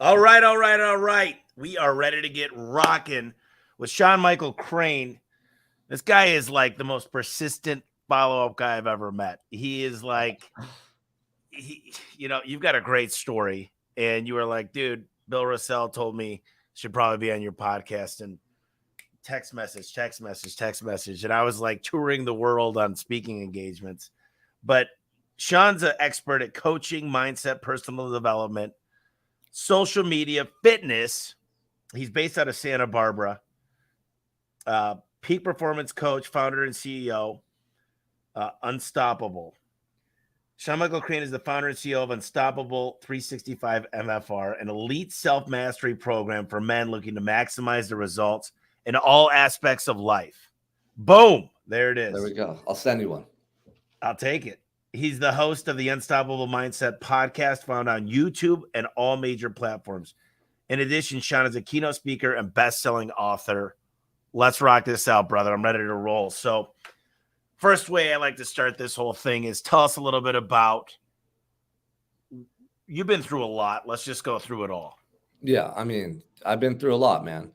All right, all right, all right. We are ready to get rocking with Sean Michael Crane. This guy is like the most persistent follow-up guy I've ever met. He is like, you've got a great story, and you were like, dude, Bill Russell told me should probably be on your podcast, and text message, text message, text message, and I was like touring the world on speaking engagements. But Sean's an expert at coaching, mindset, personal development, social media, fitness. He's based out of Santa Barbara. Peak performance coach, founder and CEO, Unstoppable. Sean Michael Crane is the founder and CEO of Unstoppable 365 MFR, an elite self-mastery program for men looking to maximize the results in all aspects of life. Boom. There it There we is. go. I'll send you one. I'll take it. He's the host of the Unstoppable Mindset podcast, found on YouTube and all major platforms. In addition, Sean is a keynote speaker and best-selling author. Let's rock this out, brother. I'm ready to roll. So, first way I like to start this whole thing is tell us a little bit about, you've been through a lot. Let's just go through it all. Yeah, I mean, I've been through a lot, man.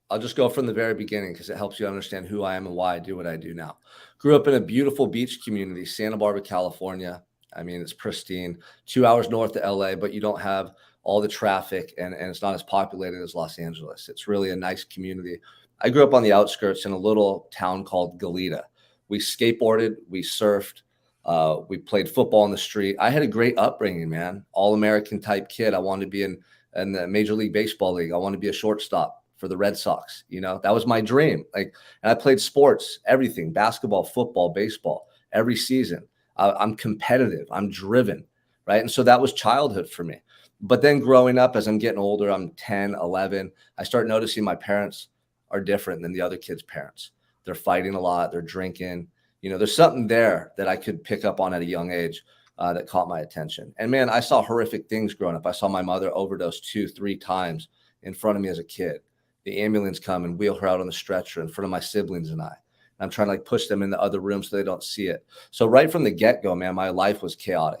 I'll just go from the very beginning because it helps you understand who I am and why I do what I do now. Grew up in a beautiful beach community, Santa Barbara, California. I mean, it's pristine, 2 hours north of LA, but you don't have all the traffic and it's not as populated as Los Angeles. It's really a nice community. I grew up on the outskirts in a little town called Goleta. We skateboarded, we surfed, we played football in the street. I had a great upbringing, man. All-American type kid. I wanted to be in the Major League Baseball league. I wanted to be a shortstop for the Red Sox. That was my dream. And I played sports, everything, basketball, football, baseball, every season. I'm competitive. I'm driven, right? And so that was childhood for me. But then growing up, as I'm getting older, I'm 10, 11, I start noticing my parents are different than the other kids' parents. They're fighting a lot. They're drinking. There's something there that I could pick up on at a young age that caught my attention. And man, I saw horrific things growing up. I saw my mother overdose 2-3 times in front of me as a kid. The ambulance come and wheel her out on the stretcher in front of my siblings and I. And I'm trying to push them in the other room so they don't see it. So right from the get-go, man, my life was chaotic.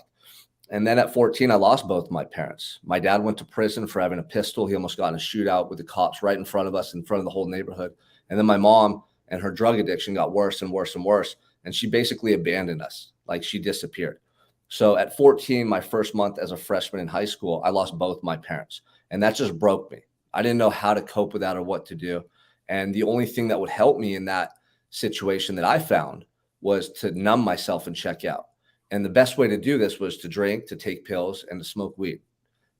And then at 14, I lost both my parents. My dad went to prison for having a pistol. He almost got in a shootout with the cops right in front of us, in front of the whole neighborhood. And then my mom and her drug addiction got worse and worse and worse. And she basically abandoned us. She disappeared. So at 14, my first month as a freshman in high school, I lost both my parents. And that just broke me. I didn't know how to cope with that or what to do. And the only thing that would help me in that situation that I found was to numb myself and check out. And the best way to do this was to drink, to take pills, and to smoke weed.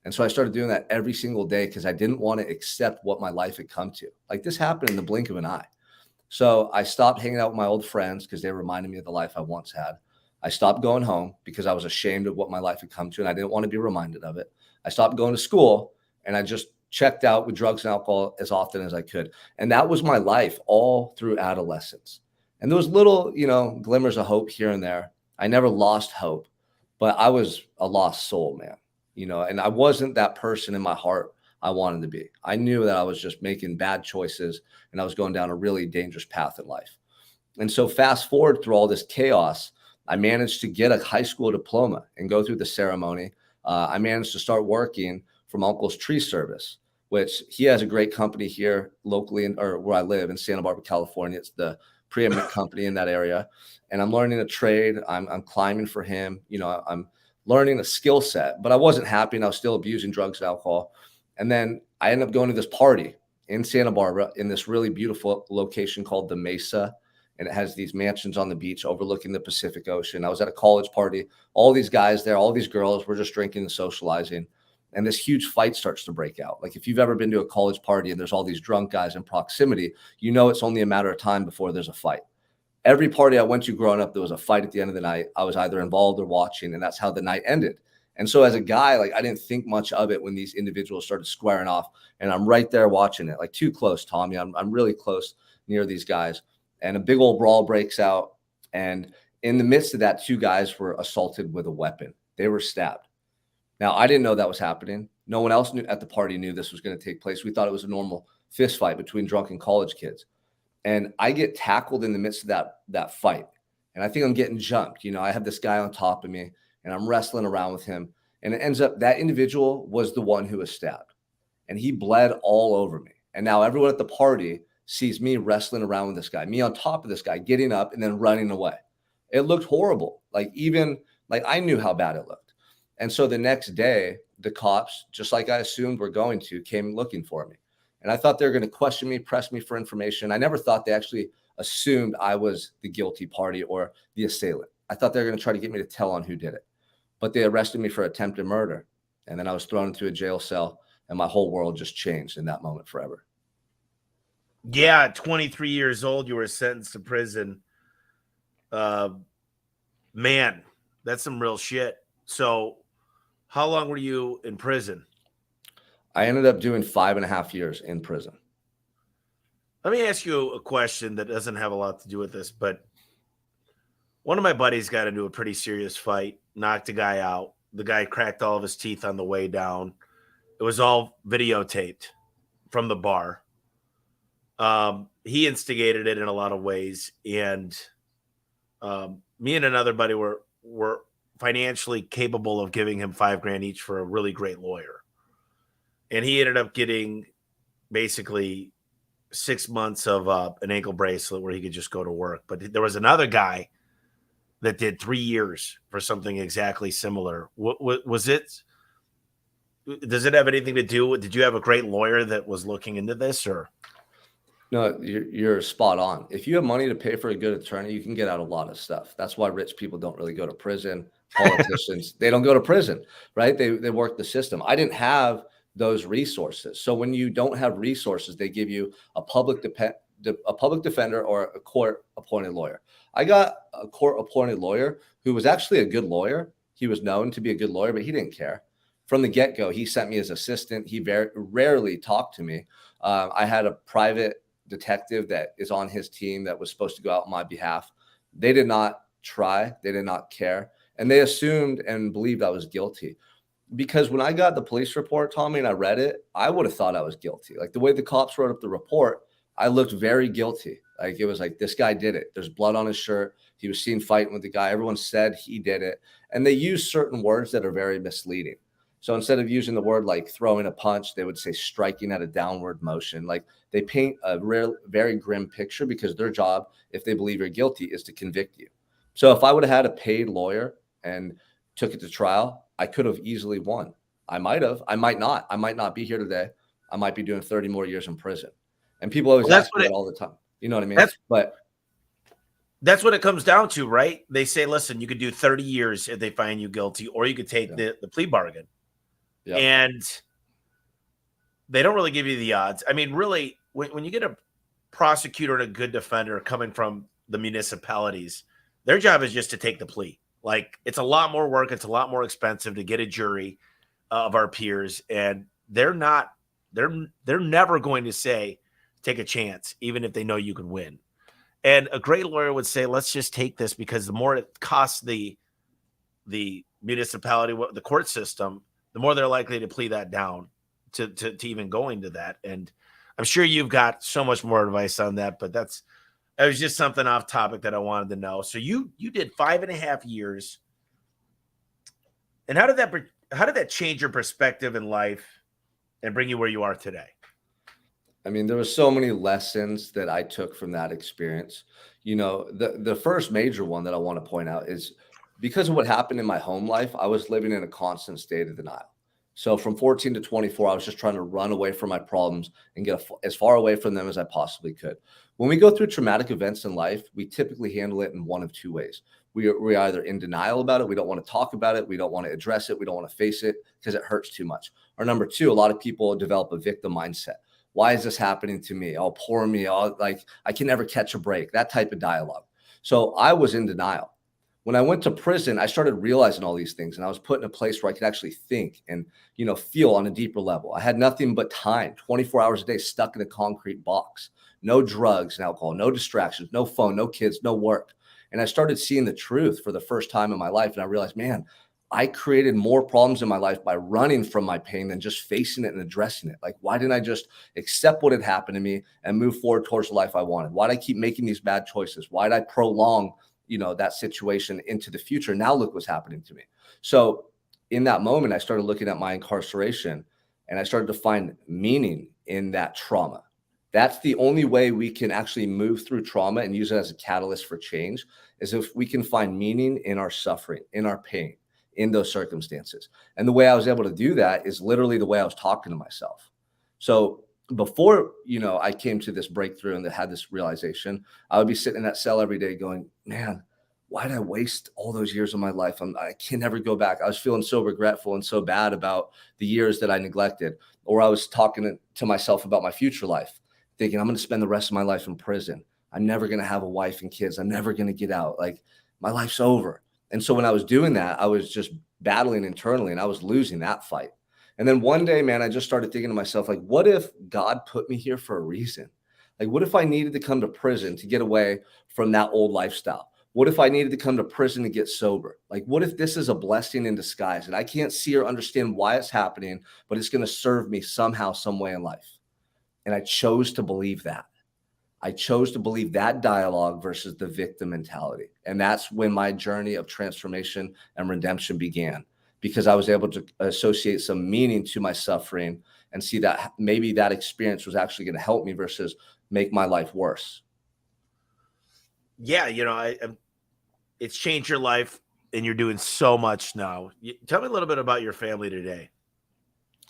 And so I started doing that every single day because I didn't want to accept what my life had come to. This happened in the blink of an eye. So I stopped hanging out with my old friends because they reminded me of the life I once had. I stopped going home because I was ashamed of what my life had come to, and I didn't want to be reminded of it. I stopped going to school, and I just checked out with drugs and alcohol as often as I could. And that was my life all through adolescence. And there was little, glimmers of hope here and there. I never lost hope, but I was a lost soul, man, and I wasn't that person in my heart I wanted to be. I knew that I was just making bad choices and I was going down a really dangerous path in life. And so fast forward through all this chaos, I managed to get a high school diploma and go through the ceremony. I managed to start working for my uncle's tree service, which he has a great company here locally or where I live in Santa Barbara, California. It's the preeminent company in that area. And I'm learning a trade. I'm climbing for him. I'm learning a skill set, but I wasn't happy and I was still abusing drugs and alcohol. And then I ended up going to this party in Santa Barbara in this really beautiful location called the Mesa. And it has these mansions on the beach overlooking the Pacific Ocean. I was at a college party, all these guys there, all these girls were just drinking and socializing. And this huge fight starts to break out. If you've ever been to a college party and there's all these drunk guys in proximity, it's only a matter of time before there's a fight. Every party I went to growing up, there was a fight at the end of the night. I was either involved or watching, and that's how the night ended. And so as a guy, I didn't think much of it when these individuals started squaring off, and I'm right there watching it, too close, Tommy. I'm really close near these guys, and a big old brawl breaks out. And in the midst of that, 2 guys were assaulted with a weapon. They were stabbed. Now, I didn't know that was happening. No one else at the party knew this was going to take place. We thought it was a normal fist fight between drunken college kids. And I get tackled in the midst of that fight. And I think I'm getting jumped. I have this guy on top of me and I'm wrestling around with him. And it ends up that individual was the one who was stabbed, and he bled all over me. And now everyone at the party sees me wrestling around with this guy, me on top of this guy, getting up and then running away. It looked horrible. Like I knew how bad it looked. And so the next day, the cops, just like I assumed were going to, came looking for me. And I thought they were going to question me, press me for information. I never thought they actually assumed I was the guilty party or the assailant. I thought they were going to try to get me to tell on who did it. But they arrested me for attempted murder. And then I was thrown into a jail cell, and my whole world just changed in that moment forever. Yeah, at 23 years old, you were sentenced to prison. Man, that's some real shit. So how long were you in prison? I ended up doing 5.5 years in prison. Let me ask you a question that doesn't have a lot to do with this, but one of my buddies got into a pretty serious fight, knocked a guy out. The guy cracked all of his teeth on the way down. It was all videotaped from the bar. He instigated it in a lot of ways, and me and another buddy were financially capable of giving him $5,000 each for a really great lawyer, and he ended up getting basically 6 months of an ankle bracelet where he could just go to work. But there was another guy that did 3 years for something exactly similar. What was it? Does it have anything to do with? Did you have a great lawyer that was looking into this, or? No, you're spot on. If you have money to pay for a good attorney, you can get out a lot of stuff. That's why rich people don't really go to prison. Politicians, they don't go to prison, right? They work the system. I didn't have those resources. So when you don't have resources, they give you a public defender or a court appointed lawyer. I got a court appointed lawyer who was actually a good lawyer. He was known to be a good lawyer, but he didn't care. From the get-go, he sent me his assistant. He very rarely talked to me. I had a private detective that is on his team that was supposed to go out on my behalf. They did not try. They did not care. And they assumed and believed I was guilty. Because when I got the police report, Tommy, and I read it, I would have thought I was guilty. Like the way the cops wrote up the report, I looked very guilty. Like it was like, this guy did it. There's blood on his shirt. He was seen fighting with the guy. Everyone said he did it. And they use certain words that are very misleading. So instead of using the word like throwing a punch, they would say striking at a downward motion. Like they paint a very grim picture because their job, if they believe you're guilty, is to convict you. So if I would have had a paid lawyer and took it to trial, I could have easily won. I might have. I might not. I might not be here today. I might be doing 30 more years in prison. And people always ask me that all the time. You know what I mean? That's what it comes down to, right? They say, listen, you could do 30 years if they find you guilty, or you could take the plea bargain. Yep. And they don't really give you the odds. I mean, really, when you get a prosecutor and a good defender coming from the municipalities, their job is just to take the plea. Like, it's a lot more work. It's a lot more expensive to get a jury of our peers. And they're never going to say, take a chance, even if they know you can win. And a great lawyer would say, let's just take this, because the more it costs the municipality, the court system, the more they're likely to plea that down to even going to that. And I'm sure you've got so much more advice on that, but that was just something off topic that I wanted to know. So you did 5.5 years. And how did that change your perspective in life and bring you where you are today? I mean, there were so many lessons that I took from that experience. You know, the first major one that I want to point out is because of what happened in my home life, I was living in a constant state of denial. So from 14 to 24, I was just trying to run away from my problems and get as far away from them as I possibly could. When we go through traumatic events in life, we typically handle it in one of two ways. We're either in denial about it. We don't want to talk about it. We don't want to address it. We don't want to face it because it hurts too much. Or number two, a lot of people develop a victim mindset. Why is this happening to me? Oh, poor me. Oh, like I can never catch a break. That type of dialogue. So I was in denial. When I went to prison, I started realizing all these things, and I was put in a place where I could actually think and, feel on a deeper level. I had nothing but time, 24 hours a day, stuck in a concrete box, no drugs and alcohol, no distractions, no phone, no kids, no work. And I started seeing the truth for the first time in my life. And I realized, man, I created more problems in my life by running from my pain than just facing it and addressing it. Like, why didn't I just accept what had happened to me and move forward towards the life I wanted? Why did I keep making these bad choices? Why did I prolong that situation into the future? Now look what's happening to me. So in that moment, I started looking at my incarceration and I started to find meaning in that trauma. That's the only way we can actually move through trauma and use it as a catalyst for change, is if we can find meaning in our suffering, in our pain, in those circumstances. And the way I was able to do that is literally the way I was talking to myself. So before, I came to this breakthrough and had this realization, I would be sitting in that cell every day going, man, why did I waste all those years of my life? I can never go back. I was feeling so regretful and so bad about the years that I neglected. Or I was talking to myself about my future life, thinking I'm going to spend the rest of my life in prison. I'm never going to have a wife and kids. I'm never going to get out. Like, my life's over. And so when I was doing that, I was just battling internally and I was losing that fight. And then one day, man, I just started thinking to myself, like, what if God put me here for a reason? Like, what if I needed to come to prison to get away from that old lifestyle? What if I needed to come to prison to get sober? Like, what if this is a blessing in disguise and I can't see or understand why it's happening, but it's going to serve me somehow, some way in life? And I chose to believe that. I chose to believe that dialogue versus the victim mentality. And that's when my journey of transformation and redemption began, because I was able to associate some meaning to my suffering and see that maybe that experience was actually going to help me versus make my life worse. Yeah, it's changed your life, and you're doing so much now. Tell me a little bit about your family today.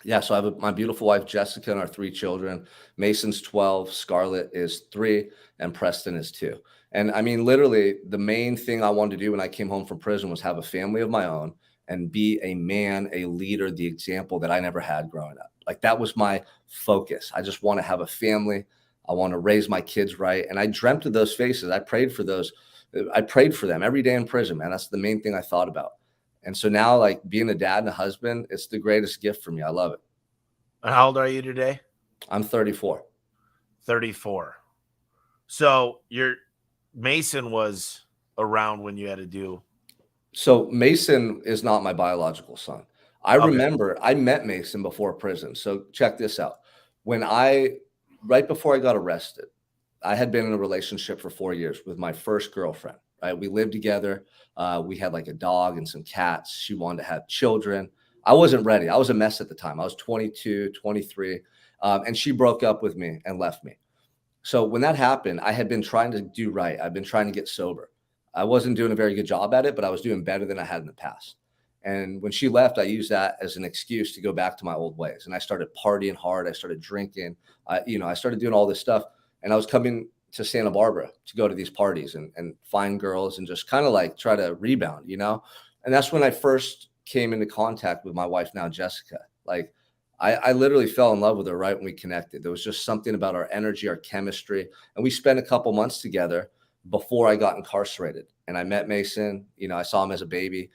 Yeah, so I have my beautiful wife, Jessica, and our 3 children. Mason's 12, Scarlett is 3, and Preston is 2. And I mean, literally, the main thing I wanted to do when I came home from prison was have a family of my own and be a man, a leader, the example that I never had growing up. Like, that was my focus. I just want to have a family. I want to raise my kids right. And I dreamt of those faces. I prayed for those. I prayed for them every day in prison, man. That's the main thing I thought about. And so now, like, being a dad and a husband, it's the greatest gift for me. I love it. And how old are you today? I'm 34. 34. So your Mason was around when you had to do. So Mason is not my biological son. I Okay. remember I met Mason before prison. So check this out. Right before I got arrested, I had been in a relationship for 4 years with my first girlfriend, right? We lived together. We had like a dog and some cats. She wanted to have children. I wasn't ready. I was a mess at the time. I was 22, 23. And she broke up with me and left me. So when that happened, I had been trying to do right. I've been trying to get sober. I wasn't doing a very good job at it, but I was doing better than I had in the past. And when she left, I used that as an excuse to go back to my old ways. And I started partying hard. I started drinking. I started doing all this stuff. And I was coming to Santa Barbara to go to these parties and find girls and just kind of like try to rebound. And that's when I first came into contact with my wife now, Jessica. Like, I literally fell in love with her right when we connected. There was just something about our energy, our chemistry. And we spent a couple months together before I got incarcerated. And I met Mason. I saw him as a baby.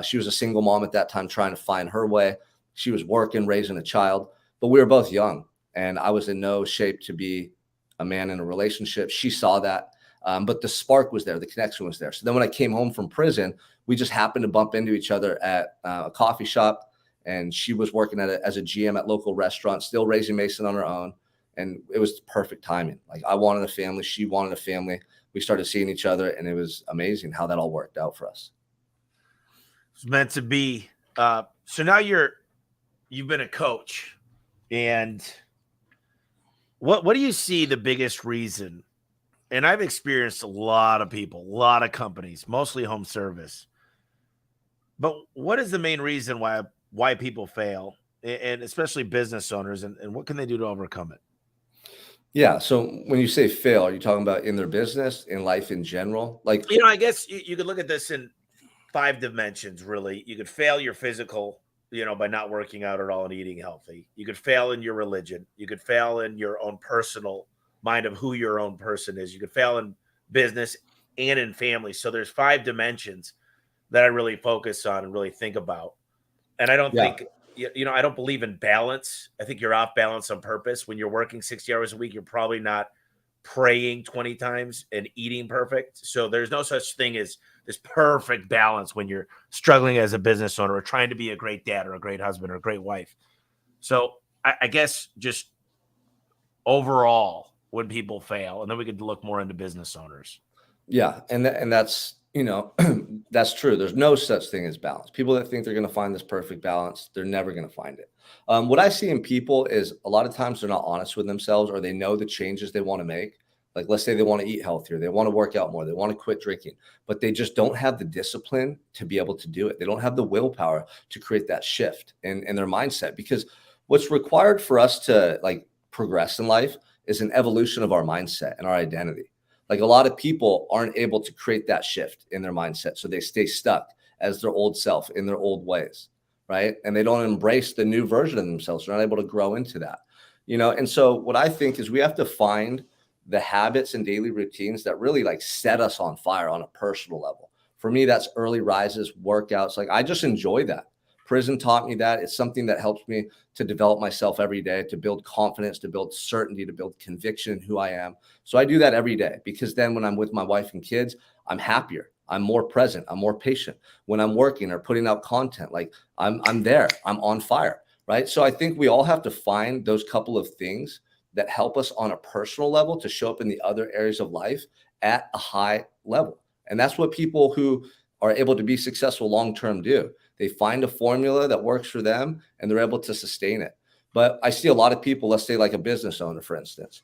She was a single mom at that time trying to find her way. She was working, raising a child, but we were both young. And I was in no shape to be a man in a relationship. She saw that. But the spark was there. The connection was there. So then when I came home from prison, we just happened to bump into each other at a coffee shop. And she was working as a GM at local restaurants, still raising Mason on her own. And it was perfect timing. Like, I wanted a family. She wanted a family. We started seeing each other, and it was amazing how that all worked out for us. It's meant to be. So now you've been a coach, and what do you see the biggest reason? And I've experienced a lot of people, a lot of companies, mostly home service. But what is the main reason why people fail, and especially business owners, and what can they do to overcome it? Yeah. So when you say fail, are you talking about in their business, in life in general? Like, I guess you could look at this in 5 dimensions, really. You could fail your physical, by not working out at all and eating healthy. You could fail in your religion. You could fail in your own personal mind of who your own person is. You could fail in business and in family. So there's 5 dimensions that I really focus on and really think about. And I don't yeah, think, I don't believe in balance. I think you're off balance on purpose. When you're working 60 hours a week, you're probably not praying 20 times and eating perfect. So there's no such thing as this perfect balance when you're struggling as a business owner or trying to be a great dad or a great husband or a great wife. So I guess just overall, when people fail, and then we could look more into business owners. yeah. And that's You know, that's true. There's no such thing as balance. People that think they're going to find this perfect balance, they're never going to find it. What I see in people is a lot of times they're not honest with themselves, or they know the changes they want to make. Like, let's say they want to eat healthier, they want to work out more, they want to quit drinking, but they just don't have the discipline to be able to do it. They don't have the willpower to create that shift in their mindset, because what's required for us to like progress in life is an evolution of our mindset and our identity. Like, a lot of people aren't able to create that shift in their mindset. So they stay stuck as their old self in their old ways, right? And they don't embrace the new version of themselves. They're not able to grow into that, you know? And so what I think is we have to find the habits and daily routines that really like set us on fire on a personal level. For me, that's early rises, workouts. Like, I just enjoy that. Prison taught me that. It's something that helps me to develop myself every day, to build confidence, to build certainty, to build conviction in who I am. So I do that every day, because then when I'm with my wife and kids, I'm happier. I'm more present. I'm more patient. When I'm working or putting out content, like I'm there. I'm on fire, right? So I think we all have to find those couple of things that help us on a personal level to show up in the other areas of life at a high level. And that's what people who are able to be successful long term do. They find a formula that works for them and they're able to sustain it. But I see a lot of people, let's say like a business owner, for instance,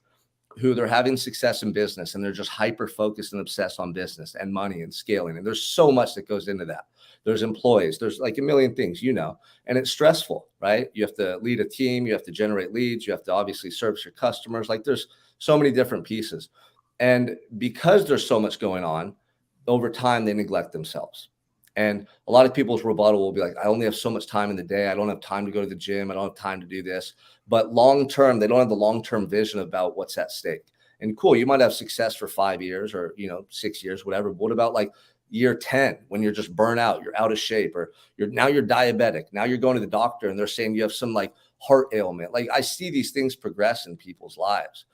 who they're having success in business and they're just hyper focused and obsessed on business and money and scaling. And there's so much that goes into that. There's employees, there's like a million things, you know, and it's stressful, right? You have to lead a team, you have to generate leads, you have to obviously service your customers. Like, there's so many different pieces. And because there's so much going on, over time, they neglect themselves. And a lot of people's rebuttal will be like, I only have so much time in the day. I don't have time to go to the gym. I don't have time to do this. But long term, they don't have the long term vision about what's at stake. And cool, you might have success for 5 years or, you know, 6 years, whatever. But what about like year 10 when you're just burnt out, you're out of shape, or you're diabetic. Now you're going to the doctor and they're saying you have some like heart ailment. Like, I see these things progress in people's lives.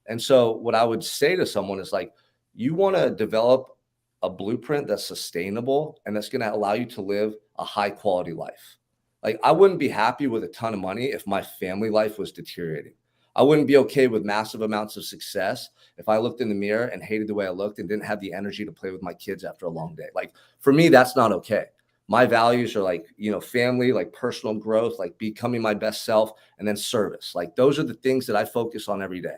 And so what I would say to someone is like, you want to develop a blueprint that's sustainable and that's going to allow you to live a high quality life. Like, I wouldn't be happy with a ton of money if my family life was deteriorating. I wouldn't be okay with massive amounts of success if I looked in the mirror and hated the way I looked and didn't have the energy to play with my kids after a long day. Like, for me, that's not okay. My values are like, you know, family, like personal growth, like becoming my best self, and then service. Like, those are the things that I focus on every day.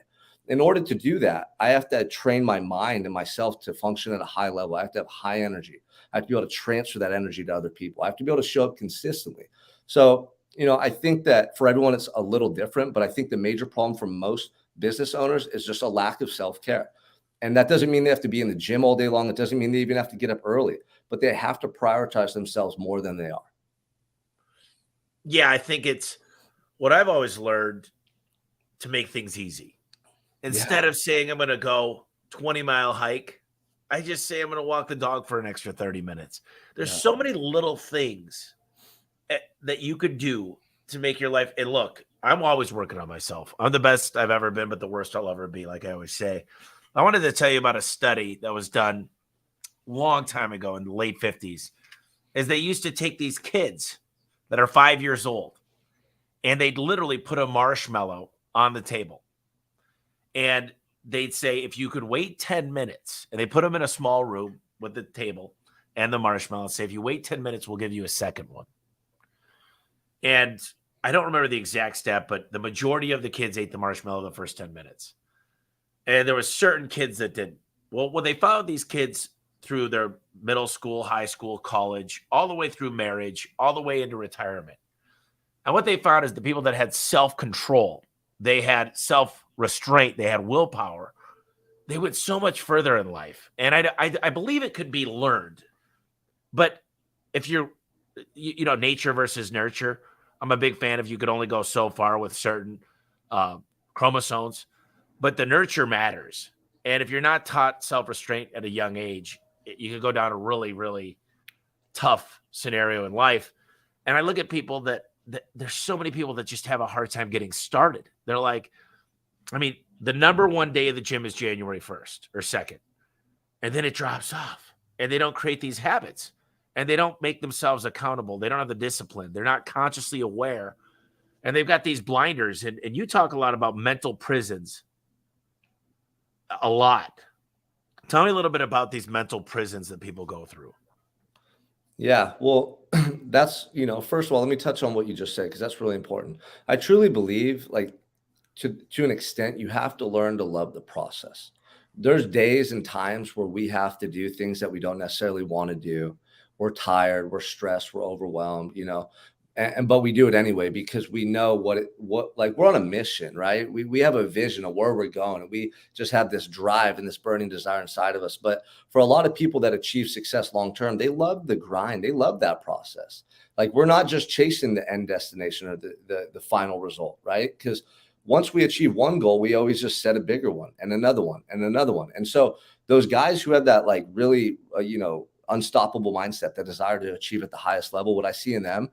In order to do that, I have to train my mind and myself to function at a high level. I have to have high energy. I have to be able to transfer that energy to other people. I have to be able to show up consistently. So, you know, I think that for everyone, it's a little different, but I think the major problem for most business owners is just a lack of self-care. And that doesn't mean they have to be in the gym all day long. It doesn't mean they even have to get up early, but they have to prioritize themselves more than they are. Yeah, I think it's what I've always learned to make things easy. Instead Yeah. of saying I'm going to go 20-mile hike, I just say I'm going to walk the dog for an extra 30 minutes. There's Yeah. so many little things that you could do to make your life. And look, I'm always working on myself. I'm the best I've ever been, but the worst I'll ever be, like I always say. I wanted to tell you about a study that was done a long time ago in the late 50s. Is they used to take these kids that are 5 years old and they'd literally put a marshmallow on the table. And they'd say, if you could wait 10 minutes, and they put them in a small room with the table and the marshmallow, say, if you wait 10 minutes, we'll give you a second one. And I don't remember the exact stat, but the majority of the kids ate the marshmallow the first 10 minutes. And there was certain kids that didn't. Well, when they followed these kids through their middle school, high school, college, all the way through marriage, all the way into retirement. And what they found is the people that had self-control, they had self-restraint, they had willpower, they went so much further in life. And I believe it could be learned. But if you're, you know, nature versus nurture, I'm a big fan of you could only go so far with certain chromosomes, but the nurture matters. And if you're not taught self-restraint at a young age, you can go down a really, really tough scenario in life. And I look at people that there's so many people that just have a hard time getting started. They're like, I mean, the number one day of the gym is January 1st or 2nd. And then it drops off and they don't create these habits and they don't make themselves accountable. They don't have the discipline. They're not consciously aware. And they've got these blinders. And you talk a lot about mental prisons, a lot. Tell me a little bit about these mental prisons that people go through. Yeah, well, that's, first of all, let me touch on what you just said because that's really important. I truly believe, like, to an extent, you have to learn to love the process. There's days and times where we have to do things that we don't necessarily want to do. We're tired, we're stressed, we're overwhelmed, and but we do it anyway because we know what like we're on a mission, right? We have a vision of where we're going, and we just have this drive and this burning desire inside of us. But for a lot of people that achieve success long term, they love the grind, they love that process. Like, we're not just chasing the end destination or the final result, right? Because once we achieve one goal, we always just set a bigger one and another one and another one. And so those guys who have that, like, really, unstoppable mindset, that desire to achieve at the highest level, what I see in them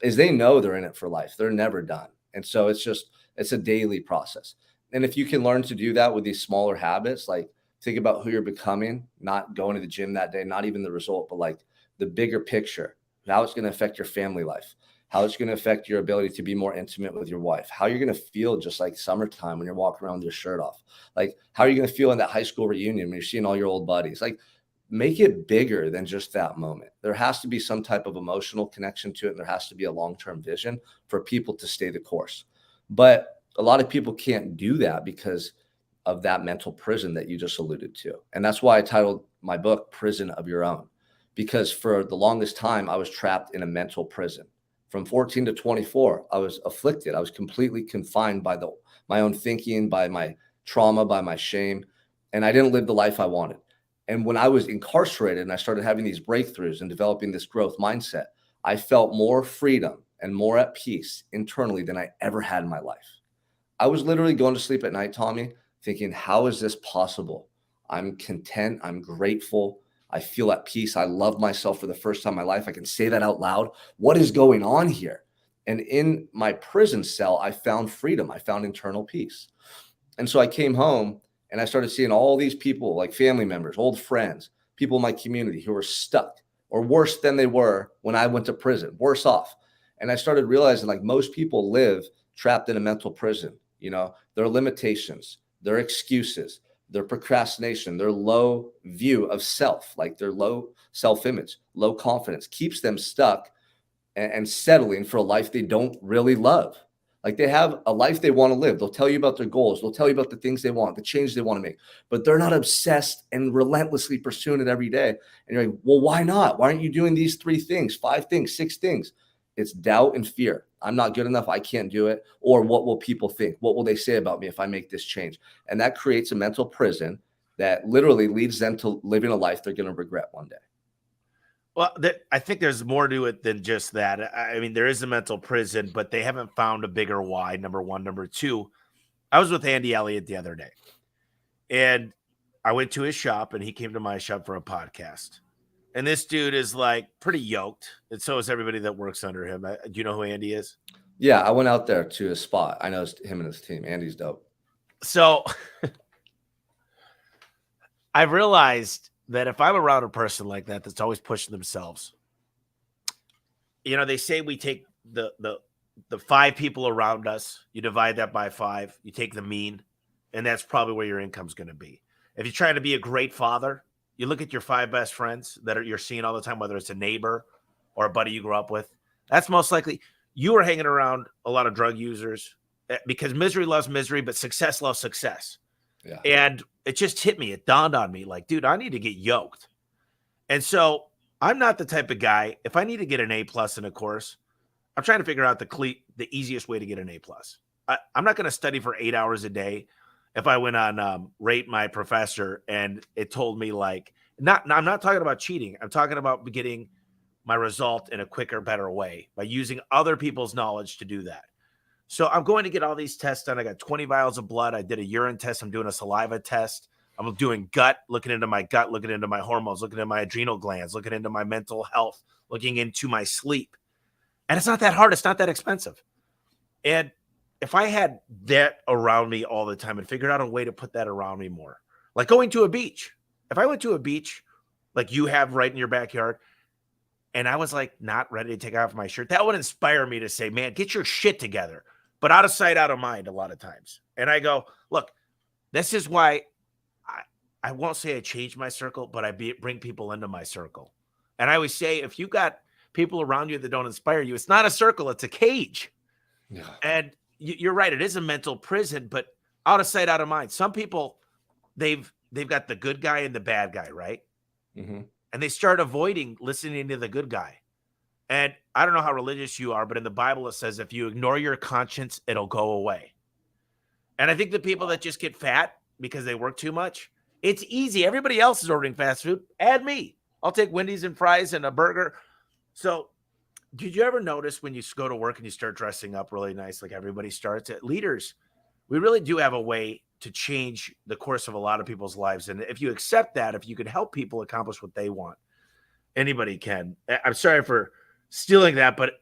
is they know they're in it for life. They're never done. And so it's a daily process. And if you can learn to do that with these smaller habits, like, think about who you're becoming, not going to the gym that day, not even the result, but like the bigger picture, how it's going to affect your family life, how it's going to affect your ability to be more intimate with your wife, how you're going to feel just like summertime when you're walking around with your shirt off, like how are you going to feel in that high school reunion when you're seeing all your old buddies. Like, make it bigger than just that moment. There has to be some type of emotional connection to it, and there has to be a long-term vision for people to stay the course. But a lot of people can't do that because of that mental prison that you just alluded to. And that's why I titled my book Prison of Your Own, because for the longest time I was trapped in a mental prison. From 14 to 24, I was afflicted. I was completely confined by my own thinking, by my trauma, by my shame, and I didn't live the life I wanted. And when I was incarcerated and I started having these breakthroughs and developing this growth mindset, I felt more freedom and more at peace internally than I ever had in my life. I was literally going to sleep at night, Tommy, thinking, how is this possible? I'm content. I'm grateful. I feel at peace. I love myself for the first time in my life. I can say that out loud. What is going on here? And in my prison cell, I found freedom. I found internal peace. And so I came home and I started seeing all these people, like family members, old friends, people in my community who were stuck or worse than they were when I went to prison, worse off. And I started realizing, like, most people live trapped in a mental prison. Their limitations, their excuses, their procrastination, their low view of self, like their low self-image, low confidence keeps them stuck and settling for a life they don't really love. Like, they have a life they want to live. They'll tell you about their goals. They'll tell you about the things they want, the change they want to make, but they're not obsessed and relentlessly pursuing it every day. And you're like, well, why not? Why aren't you doing these 3 things, 5 things, 6 things? It's doubt and fear. I'm not good enough. I can't do it. Or what will people think? What will they say about me if I make this change? And that creates a mental prison that literally leads them to living a life they're going to regret one day. Well, I think there's more to it than just that. I mean, there is a mental prison, but they haven't found a bigger why. Number one. Number two, I was with Andy Elliott the other day, and I went to his shop, and he came to my shop for a podcast. And this dude is like pretty yoked, and so is everybody that works under him. Do you know who Andy is? Yeah, I went out there to his spot. I know him and his team. Andy's dope. So I've realized that if I'm around a person like that that's always pushing themselves, they say we take the 5 people around us, you divide that by 5, you take the mean, and that's probably where your income's going to be. If you're trying to be a great father, you look at your 5 best friends that you're seeing all the time, whether it's a neighbor or a buddy you grew up with. That's most likely you are hanging around a lot of drug users because misery loves misery, but success loves success. Yeah. And it just hit me. It dawned on me like, dude, I need to get yoked. And so I'm not the type of guy, if I need to get an A+ in a course, I'm trying to figure out the easiest way to get an A+. I'm not going to study for 8 hours a day. If I went on Rate My Professor and it told me I'm not talking about cheating. I'm talking about getting my result in a quicker, better way by using other people's knowledge to do that. So I'm going to get all these tests done. I got 20 vials of blood. I did a urine test. I'm doing a saliva test. I'm doing gut, looking into my gut, looking into my hormones, looking at my adrenal glands, looking into my mental health, looking into my sleep. And it's not that hard. It's not that expensive. And if I had that around me all the time and figured out a way to put that around me more, like going to a beach. If I went to a beach like you have right in your backyard, and I was like not ready to take off my shirt, that would inspire me to say, man, get your shit together. But out of sight, out of mind a lot of times. And I go, look, this is why I won't say I changed my circle, but bring people into my circle. And I always say, if you got people around you that don't inspire you, it's not a circle, it's a cage. Yeah. And you're right, it is a mental prison, but out of sight, out of mind. Some people, they've got the good guy and the bad guy, right? Mm-hmm. And they start avoiding listening to the good guy. And I don't know how religious you are, but in the Bible it says if you ignore your conscience, it'll go away. And I think the people that just get fat because they work too much, it's easy. Everybody else is ordering fast food. Add me. I'll take Wendy's and fries and a burger. So, did you ever notice when you go to work and you start dressing up really nice, like everybody starts at leaders? We really do have a way to change the course of a lot of people's lives. And if you accept that, if you can help people accomplish what they want, anybody can. I'm sorry for stealing that, but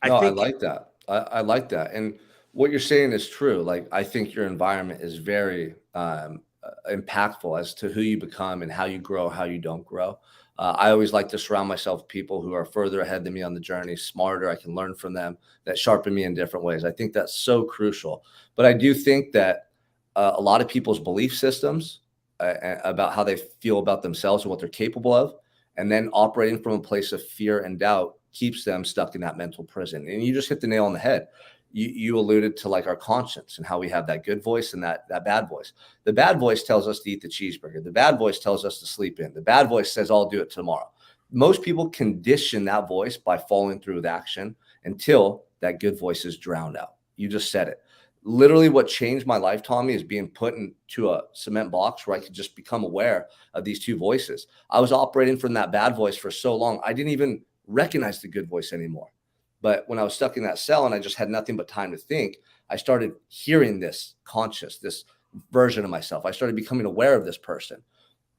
I No, I think like that. I like that. And what you're saying is true. Like, I think your environment is very impactful as to who you become and how you grow, how you don't grow. I always like to surround myself with people who are further ahead than me on the journey, smarter. I can learn from them, that sharpen me in different ways. I think that's so crucial. But I do think that a lot of people's belief systems about how they feel about themselves and what they're capable of, and then operating from a place of fear and doubt keeps them stuck in that mental prison. And you just hit the nail on the head. You alluded to like our conscience and how we have that good voice and that bad voice. The bad voice tells us to eat the cheeseburger. The bad voice tells us to sleep in. The bad voice says, I'll do it tomorrow. Most people condition that voice by following through with action until that good voice is drowned out. You just said it. Literally what changed my life, Tommy, is being put into a cement box where I could just become aware of these two voices. I was operating from that bad voice for so long, I didn't even recognize the good voice anymore. But when I was stuck in that cell and I just had nothing but time to think, I started hearing this version of myself. I started becoming aware of this person.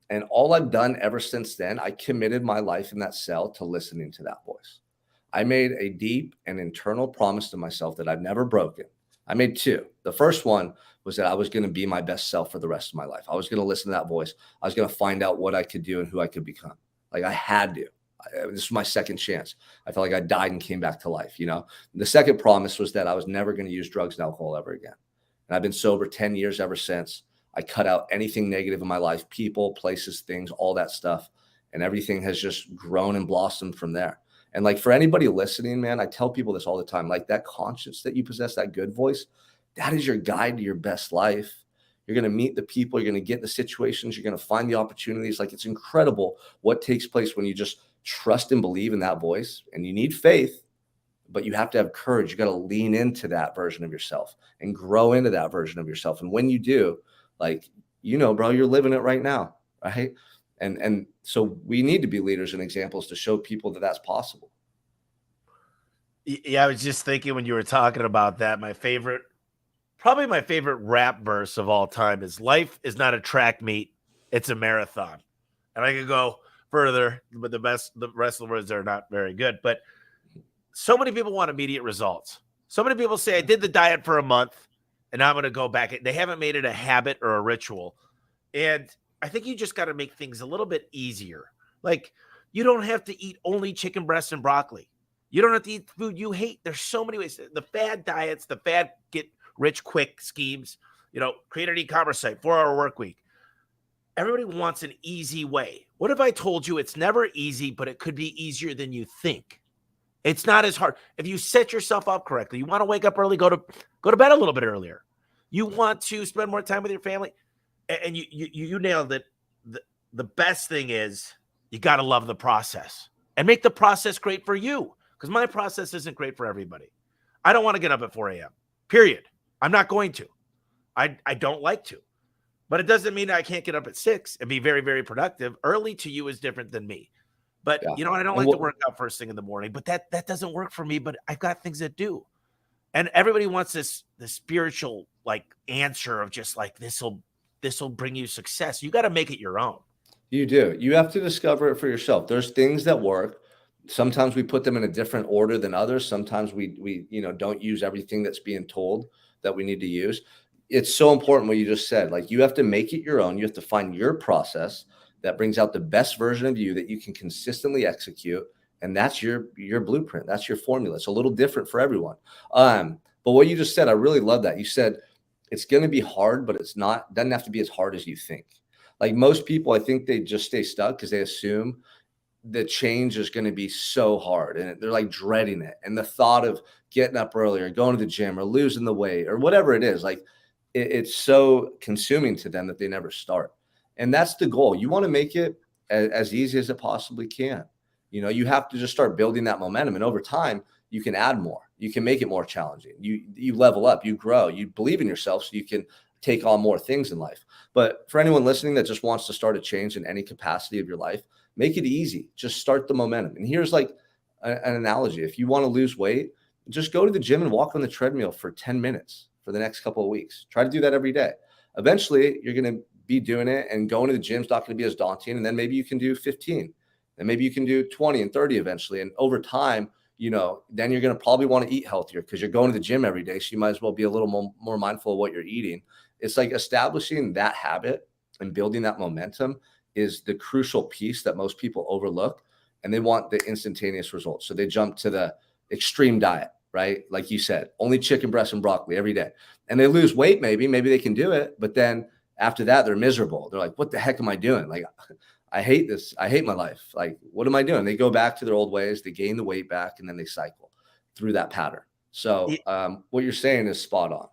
And all I've done ever since then, I committed my life in that cell to listening to that voice. I made a deep and internal promise to myself that I've never broken. I made two. The first one was that I was going to be my best self for the rest of my life. I was going to listen to that voice. I was going to find out what I could do and who I could become. Like, I had to. This was my second chance. I felt like I died and came back to life. The second promise was that I was never going to use drugs and alcohol ever again. And I've been sober 10 years ever since. I cut out anything negative in my life, people, places, things, all that stuff. And everything has just grown and blossomed from there. And like, for anybody listening, man, I tell people this all the time, like, that conscience that you possess, that good voice, that is your guide to your best life. You're going to meet the people, you're going to get in the situations, you're going to find the opportunities. Like, it's incredible what takes place when you just trust and believe in that voice. And you need faith, but you have to have courage. You got to lean into that version of yourself and grow into that version of yourself. And when you do, like, bro, you're living it right now, right? And so we need to be leaders and examples to show people that that's possible. Yeah, I was just thinking when you were talking about that, probably my favorite rap verse of all time is life is not a track meet, it's a marathon. And I could go further, but the rest of the words are not very good. But so many people want immediate results. So many people say, I did the diet for a month and now I'm going to go back. They haven't made it a habit or a ritual. And I think you just got to make things a little bit easier. Like, you don't have to eat only chicken breasts and broccoli. You don't have to eat food you hate. There's so many ways. The fad diets, the fad get rich quick schemes, create an e-commerce site, 4-hour work week. Everybody wants an easy way. What if I told you it's never easy, but it could be easier than you think? It's not as hard. If you set yourself up correctly, you want to wake up early, go to bed a little bit earlier. You want to spend more time with your family, and you nailed it. The best thing is you got to love the process and make the process great for you, because my process isn't great for everybody. I don't want to get up at 4 a.m. Period. I'm not going to. I don't like to. But it doesn't mean I can't get up at 6 and be very, very productive. Early to you is different than me. But, Yeah. I don't like to work out first thing in the morning. But that doesn't work for me. But I've got things that do. And everybody wants this spiritual, like, answer of just like, this will bring you success. You got to make it your own. You do. You have to discover it for yourself. There's things that work. Sometimes we put them in a different order than others. Sometimes we don't use everything that's being told that we need to use. It's so important what you just said. Like, you have to make it your own. You have to find your process that brings out the best version of you that you can consistently execute. And that's your blueprint. That's your formula. It's a little different for everyone. But what you just said, I really love that. You said it's going to be hard, but doesn't have to be as hard as you think. Like most people, I think they just stay stuck because they assume the change is going to be so hard and they're like dreading it. And the thought of getting up earlier, going to the gym or losing the weight or whatever it is, like it's so consuming to them that they never start. And that's the goal. You want to make it as easy as it possibly can. You have to just start building that momentum. And over time, you can add more. You can make it more challenging. You level up, you grow, you believe in yourself so you can take on more things in life. But for anyone listening that just wants to start a change in any capacity of your life, make it easy. Just start the momentum. And here's like an analogy. If you want to lose weight, just go to the gym and walk on the treadmill for 10 minutes for the next couple of weeks. Try to do that every day. Eventually, you're going to be doing it, and going to the gym is not going to be as daunting. And then maybe you can do 15, and maybe you can do 20 and 30 eventually. And over time, then you're going to probably want to eat healthier because you're going to the gym every day. So you might as well be a little more mindful of what you're eating. It's like establishing that habit and building that momentum is the crucial piece that most people overlook, and they want the instantaneous results. So they jump to the extreme diet, right? Like you said, only chicken breast and broccoli every day. And they lose weight, maybe they can do it. But then after that, they're miserable. They're like, what the heck am I doing? Like, I hate this. I hate my life. Like, what am I doing? They go back to their old ways, they gain the weight back, and then they cycle through that pattern. So what you're saying is spot on.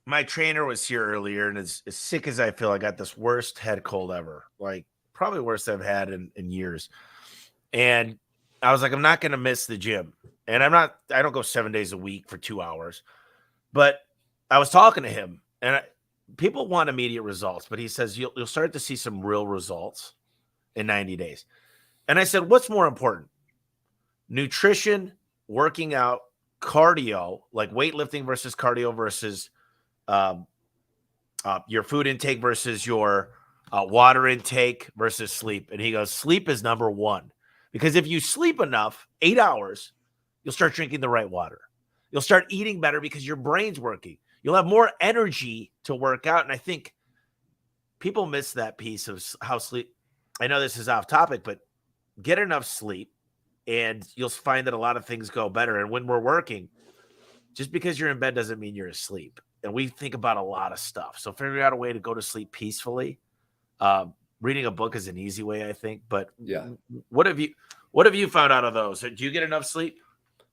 My trainer was here earlier, and as sick as I feel, I got this worst head cold ever, like probably worst I've had in years. And I was like, I'm not going to miss the gym. And I don't go 7 days a week for 2 hours. But I was talking to him, and people want immediate results, but he says you'll start to see some real results in 90 days. And I said, what's more important? Nutrition, working out, cardio, like weightlifting versus cardio versus your food intake versus your water intake versus sleep. And he goes, sleep is number one. Because if you sleep enough, 8 hours, you'll start drinking the right water. You'll start eating better because your brain's working. You'll have more energy to work out. And I think people miss that piece of how sleep. I know this is off topic, but get enough sleep and you'll find that a lot of things go better. And when we're working, just because you're in bed doesn't mean you're asleep. And we think about a lot of stuff. So figuring out a way to go to sleep peacefully. Reading a book is an easy way, I think. But yeah, what have you found out of those? Do you get enough sleep?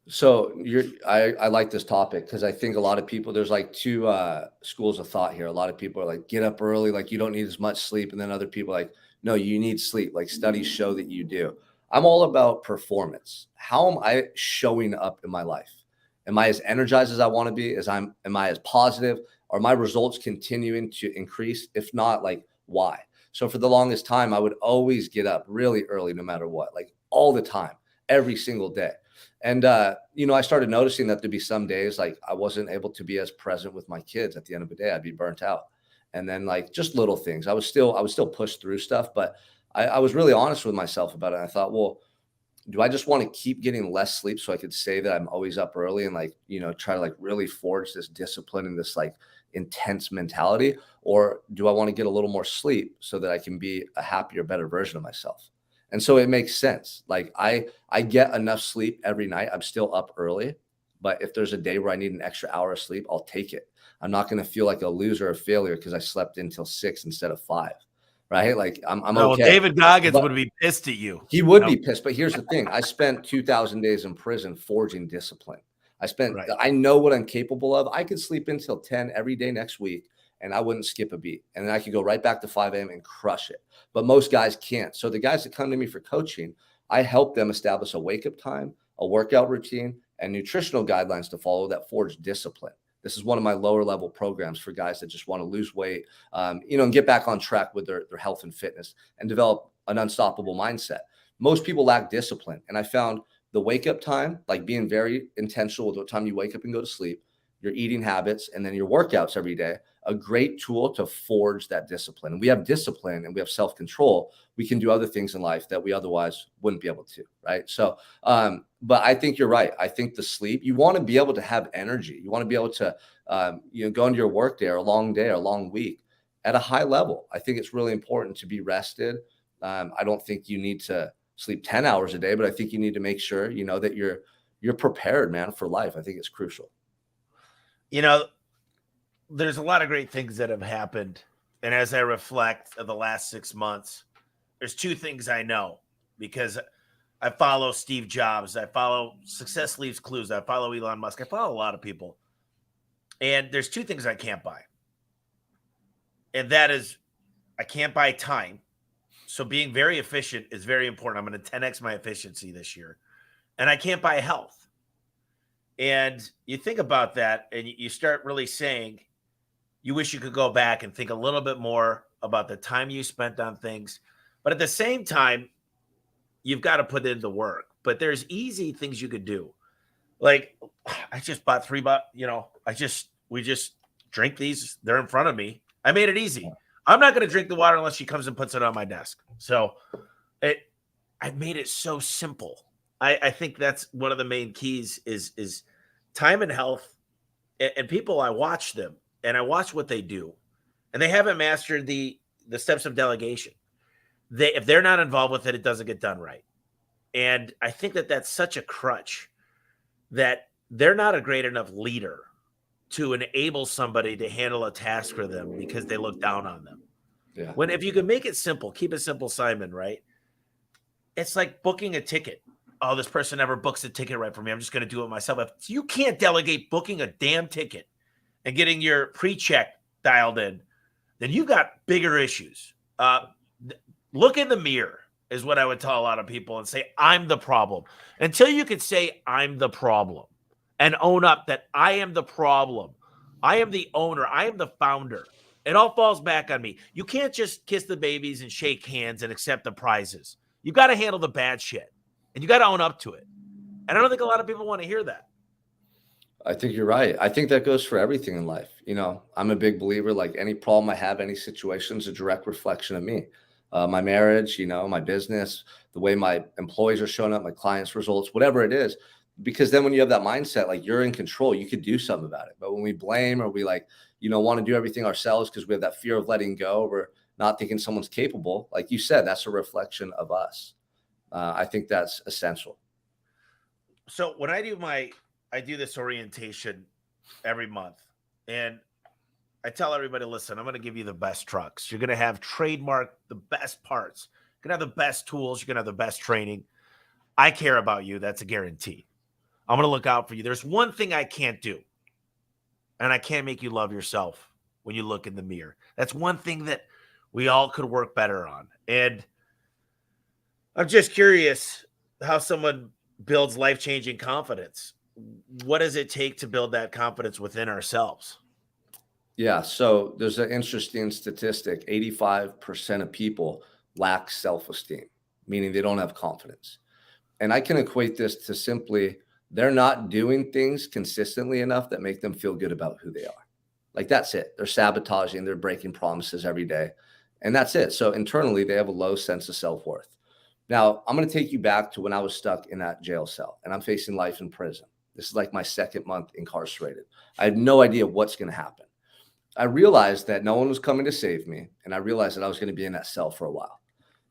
So I like this topic because I think a lot of people, there's like two schools of thought here. A lot of people are like, get up early, like you don't need as much sleep. And then other people are like, no, you need sleep. Like studies show that you do. I'm all about performance. How am I showing up in my life? Am I as energized as I want to be? Am I as positive? Are my results continuing to increase? If not, like why? So for the longest time, I would always get up really early, no matter what, like all the time, every single day. And, I started noticing that there'd be some days like I wasn't able to be as present with my kids at the end of the day. I'd be burnt out. And then like just little things. I would still push through stuff, but I was really honest with myself about it. I thought, well, do I just want to keep getting less sleep so I could say that I'm always up early and like, try to like really forge this discipline and this like intense mentality? Or do I want to get a little more sleep so that I can be a happier, better version of myself? And so it makes sense. Like I get enough sleep every night. I'm still up early, but if there's a day where I need an extra hour of sleep, I'll take it. I'm not going to feel like a loser or failure because I slept until 6 instead of 5. Right? Like I'm No, okay. David Goggins But would be pissed at you. he would be pissed. But here's the thing: I spent 2,000 days in prison forging discipline. Right. I know what I'm capable of. I could sleep until 10 every day next week and I wouldn't skip a beat. And then I could go right back to 5 a.m. and crush it. But most guys can't. So the guys that come to me for coaching, I help them establish a wake up time, a workout routine, and nutritional guidelines to follow that forge discipline. This is one of my lower level programs for guys that just want to lose weight, and get back on track with their health and fitness and develop an unstoppable mindset. Most people lack discipline. And I found the wake up time, like being very intentional with what time you wake up and go to sleep, your eating habits, and then your workouts every day, a great tool to forge that discipline. And we have discipline and we have self-control. We can do other things in life that we otherwise wouldn't be able to, right? So, but I think you're right. I think the sleep, you want to be able to have energy. You want to be able to, go into your work day or a long week at a high level. I think it's really important to be rested. I don't think you need to sleep 10 hours a day, but I think you need to make sure, that you're prepared, man, for life. I think it's crucial. There's a lot of great things that have happened And as I reflect of the last 6 months, there's two things I know because I follow Steve Jobs, I follow Success Leaves Clues, I follow Elon Musk, I follow a lot of people. And there's two things I can't buy. And that is I can't buy time. So being very efficient is very important. I'm going to 10x my efficiency this year. And I can't buy health. And you think about that and you start really saying, you wish you could go back and think a little bit more about the time you spent on things. But at the same time, you've got to put in the work. But there's easy things you could do. Like I just bought 3 bucks, we just drink these. They're in front of me. I made it easy. I'm not going to drink the water unless she comes and puts it on my desk. So I made it so simple. I think that's one of the main keys is time and health. And people, I watch them and I watch what they do, and they haven't mastered the steps of delegation. If they're not involved with it, it doesn't get done right. And I think that that's such a crutch that they're not a great enough leader to enable somebody to handle a task for them because they look down on them. Yeah. When if you can make it simple, keep it simple, Simon, right? It's like booking a ticket. Oh, this person never books a ticket right for me. I'm just going to do it myself. If you can't delegate booking a damn ticket and getting your pre-check dialed in, then you've got bigger issues. Look in the mirror is what I would tell a lot of people and say, I'm the problem. Until you can say, I'm the problem and own up that I am the problem. I am the owner. I am the founder. It all falls back on me. You can't just kiss the babies and shake hands and accept the prizes. You got to handle the bad shit and you got to own up to it. And I don't think a lot of people want to hear that. I think you're right. I think that goes for everything in life. I'm a big believer, like any problem I have, any situation is a direct reflection of me. My marriage, my business, the way my employees are showing up, my clients' results, whatever it is. Because then when you have that mindset, like you're in control, you could do something about it. But when we blame or we want to do everything ourselves because we have that fear of letting go, or not thinking someone's capable, like you said, that's a reflection of us. I think that's essential. So when I do this orientation every month, and I tell everybody, listen, I'm going to give you the best trucks. You're going to have trademark the best parts. You're going to have the best tools. You're going to have the best training. I care about you. That's a guarantee. I'm going to look out for you. There's one thing I can't do, and I can't make you love yourself when you look in the mirror. That's one thing that we all could work better on. And I'm just curious how someone builds life-changing confidence. What does it take to build that confidence within ourselves? Yeah. So there's an interesting statistic. 85% of people lack self-esteem, meaning they don't have confidence. And I can equate this to simply they're not doing things consistently enough that make them feel good about who they are. Like that's it. They're sabotaging, they're breaking promises every day. And that's it. So internally, they have a low sense of self-worth. Now, I'm going to take you back to when I was stuck in that jail cell and I'm facing life in prison. This is like my second month incarcerated. I had no idea what's going to happen. I realized that no one was coming to save me. And I realized that I was going to be in that cell for a while.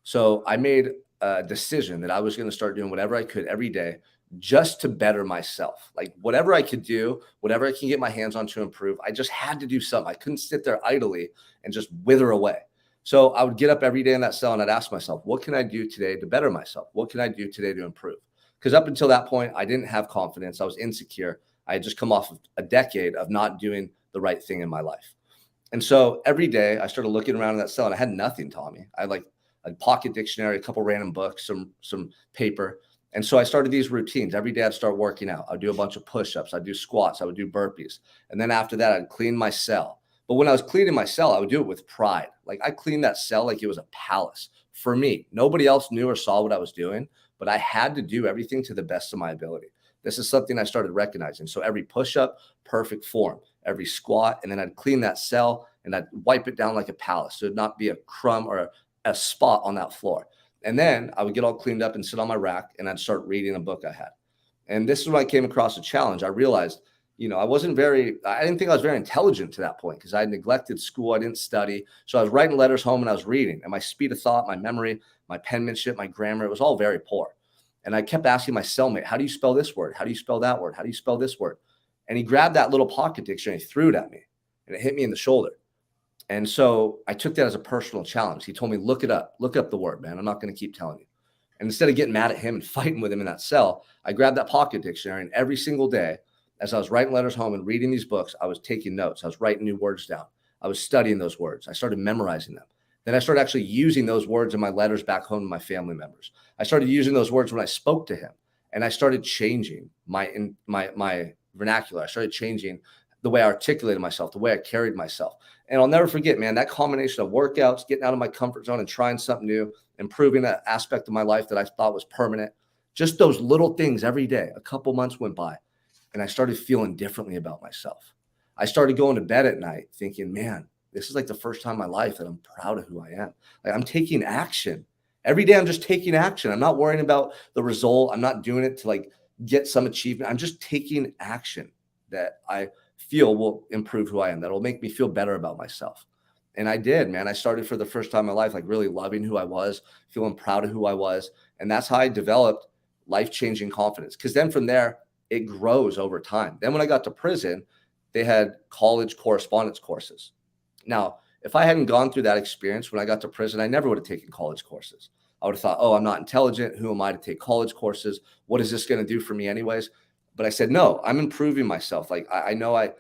So I made a decision that I was going to start doing whatever I could every day just to better myself. Like whatever I could do, whatever I can get my hands on to improve, I just had to do something. I couldn't sit there idly and just wither away. So I would get up every day in that cell and I'd ask myself, what can I do today to better myself? What can I do today to improve? Because up until that point, I didn't have confidence. I was insecure. I had just come off of a decade of not doing the right thing in my life. And so every day I started looking around in that cell and I had nothing, Tommy. I had like a pocket dictionary, a couple random books, some paper. And so I started these routines. Every day I'd start working out. I'd do a bunch of push-ups. I'd do squats. I would do burpees. And then after that, I'd clean my cell. But when I was cleaning my cell, I would do it with pride. Like I cleaned that cell like it was a palace for me. Nobody else knew or saw what I was doing, but I had to do everything to the best of my ability. This is something I started recognizing. So every push-up, perfect form, every squat, and then I'd clean that cell and I'd wipe it down like a palace. So it'd not be a crumb or a spot on that floor. And then I would get all cleaned up and sit on my rack and I'd start reading a book I had. And this is when I came across a challenge. I realized, I didn't think I was very intelligent to that point because I had neglected school. I didn't study. So I was writing letters home and I was reading. And my speed of thought, my memory, my penmanship, my grammar, it was all very poor. And I kept asking my cellmate, how do you spell this word? How do you spell that word? How do you spell this word? And he grabbed that little pocket dictionary and he threw it at me and it hit me in the shoulder. And so I took that as a personal challenge. He told me, look up the word, man. I'm not going to keep telling you. And instead of getting mad at him and fighting with him in that cell, I grabbed that pocket dictionary, and every single day, as I was writing letters home and reading these books, I was taking notes. I was writing new words down. I was studying those words. I started memorizing them. Then I started actually using those words in my letters back home to my family members. I started using those words when I spoke to him, and I started changing my vernacular. I started changing the way I articulated myself, the way I carried myself. And I'll never forget, man, that combination of workouts, getting out of my comfort zone and trying something new, improving an aspect of my life that I thought was permanent. Just those little things every day. A couple months went by, and I started feeling differently about myself. I started going to bed at night thinking, man, this is like the first time in my life that I'm proud of who I am. Like, I'm taking action. Every day I'm just taking action. I'm not worrying about the result. I'm not doing it to like get some achievement. I'm just taking action that I feel will improve who I am, that will make me feel better about myself. And I did, man. I started for the first time in my life, like really loving who I was, feeling proud of who I was. And that's how I developed life-changing confidence. Because then from there, it grows over time. Then when I got to prison, they had college correspondence courses. Now, if I hadn't gone through that experience when I got to prison, I never would have taken college courses. I would have thought, oh, I'm not intelligent. Who am I to take college courses? What is this going to do for me anyways? But I said, no, I'm improving myself. Like I know I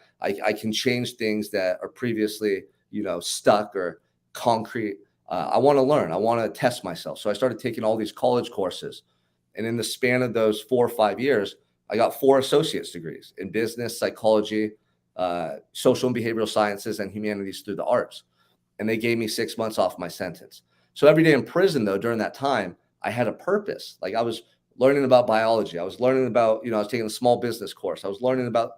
can change things that are previously, stuck or concrete. I want to learn. I want to test myself. So I started taking all these college courses. And in the span of those 4 or 5 years, I got 4 associate's degrees in business, psychology, social and behavioral sciences, and humanities through the arts. And they gave me 6 months off my sentence. So every day in prison, though, during that time, I had a purpose. Like I was learning about biology. I was learning about, I was taking a small business course. I was learning about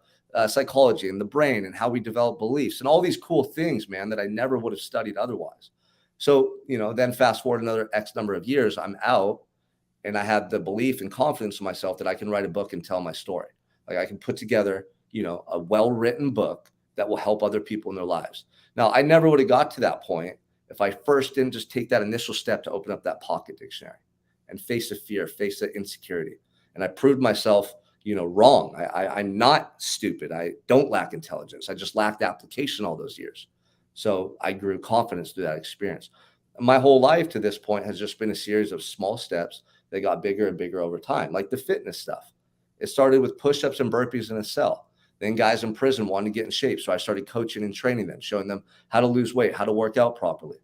psychology and the brain and how we develop beliefs and all these cool things, man, that I never would have studied otherwise. So, then fast forward another X number of years, I'm out, and I had the belief and confidence in myself that I can write a book and tell my story. Like I can put together, a well-written book that will help other people in their lives. Now, I never would have got to that point if I first didn't just take that initial step to open up that pocket dictionary and face the fear, face the insecurity. And I proved myself, wrong. I'm not stupid. I don't lack intelligence. I just lacked application all those years. So I grew confidence through that experience. My whole life to this point has just been a series of small steps that got bigger and bigger over time, like the fitness stuff. It started with push-ups and burpees in a cell. Then guys in prison wanted to get in shape. So I started coaching and training them, showing them how to lose weight, how to work out properly.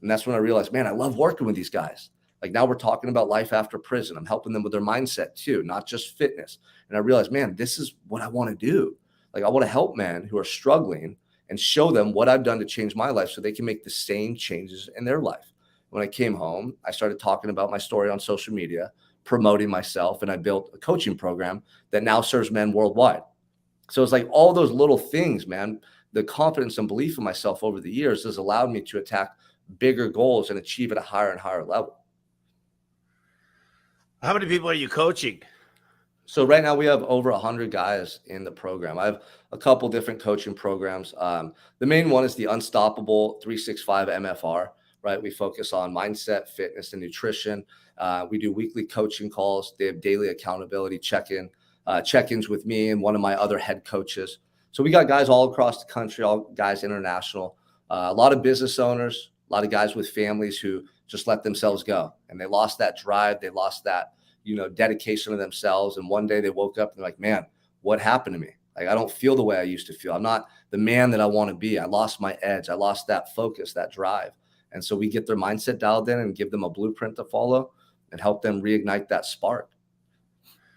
And that's when I realized, man, I love working with these guys. Like now we're talking about life after prison. I'm helping them with their mindset too, not just fitness. And I realized, man, this is what I want to do. Like I want to help men who are struggling and show them what I've done to change my life so they can make the same changes in their life. When I came home, I started talking about my story on social media, promoting myself, and I built a coaching program that now serves men worldwide. So it's like all those little things, man. The confidence and belief in myself over the years has allowed me to attack bigger goals and achieve at a higher and higher level. How many people are you coaching? So right now we have over 100 guys in the program. I have a couple different coaching programs. The main one is the Unstoppable 365 MFR, right? We focus on mindset, fitness, and nutrition. We do weekly coaching calls. They have daily accountability check-ins with me and one of my other head coaches. So we got guys all across the country, all guys international, a lot of business owners, a lot of guys with families who just let themselves go. And they lost that drive. They lost that, dedication to themselves. And one day they woke up and they're like, man, what happened to me? Like, I don't feel the way I used to feel. I'm not the man that I want to be. I lost my edge. I lost that focus, that drive. And so we get their mindset dialed in and give them a blueprint to follow and help them reignite that spark.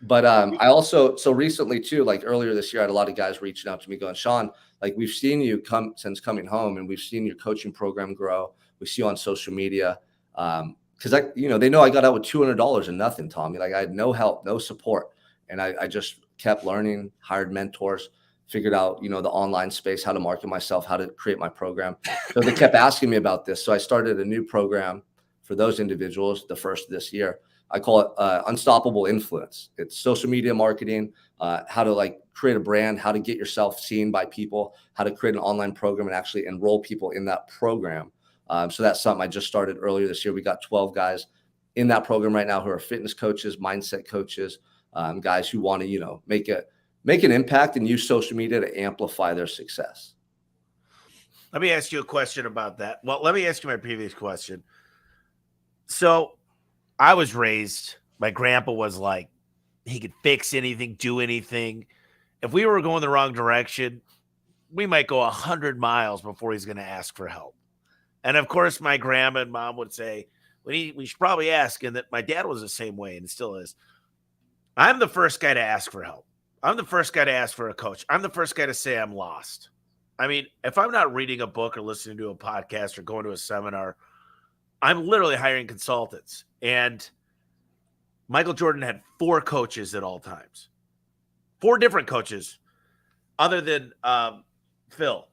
But I also, so recently too, like earlier this year, I had a lot of guys reaching out to me going, Sean, like we've seen you come since coming home and we've seen your coaching program grow. We see you on social media. Cause they know I got out with $200 and nothing, Tommy. Like I had no help, no support. And I just kept learning, hired mentors, figured out, the online space, how to market myself, how to create my program. So they kept asking me about this. So I started a new program for those individuals, the first this year. I call it Unstoppable Influence. It's social media marketing, how to like create a brand, how to get yourself seen by people, how to create an online program and actually enroll people in that program. So that's something I just started earlier this year. We got 12 guys in that program right now who are fitness coaches, mindset coaches, guys who want to, make an impact and use social media to amplify their success. Let me ask you a question about that. Well, let me ask you my previous question. So I was raised, my grandpa was like, he could fix anything, do anything. If we were going the wrong direction, we might go 100 miles before he's going to ask for help. And of course, my grandma and mom would say, we should probably ask. And that my dad was the same way and still is. I'm the first guy to ask for help. I'm the first guy to ask for a coach. I'm the first guy to say I'm lost. I mean, if I'm not reading a book or listening to a podcast or going to a seminar, I'm literally hiring consultants. And Michael Jordan had 4 coaches at all times, 4 different coaches, other than Phil,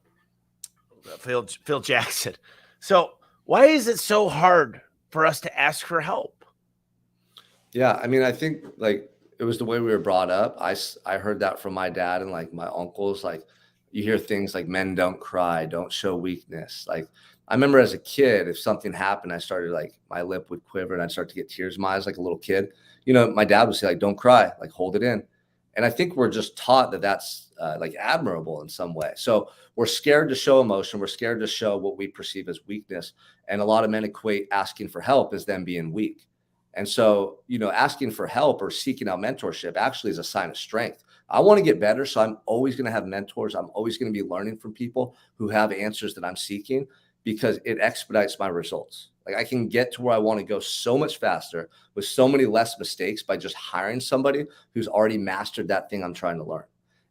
Phil Jackson. So why is it so hard for us to ask for help? Yeah, I mean, I think like it was the way we were brought up. I heard that from my dad and like my uncles. Like you hear things like men don't cry, don't show weakness. Like I remember as a kid, if something happened, I started like my lip would quiver and I'd start to get tears in my eyes like a little kid. You know, my dad would say like, "Don't cry, like hold it in." And I think we're just taught that that's like admirable in some way. So we're scared to show emotion. We're scared to show what we perceive as weakness. And a lot of men equate asking for help as them being weak. And so, you know, asking for help or seeking out mentorship actually is a sign of strength. I want to get better. So I'm always going to have mentors. I'm always going to be learning from people who have answers that I'm seeking because it expedites my results. Like I can get to where I want to go so much faster with so many less mistakes by just hiring somebody who's already mastered that thing I'm trying to learn.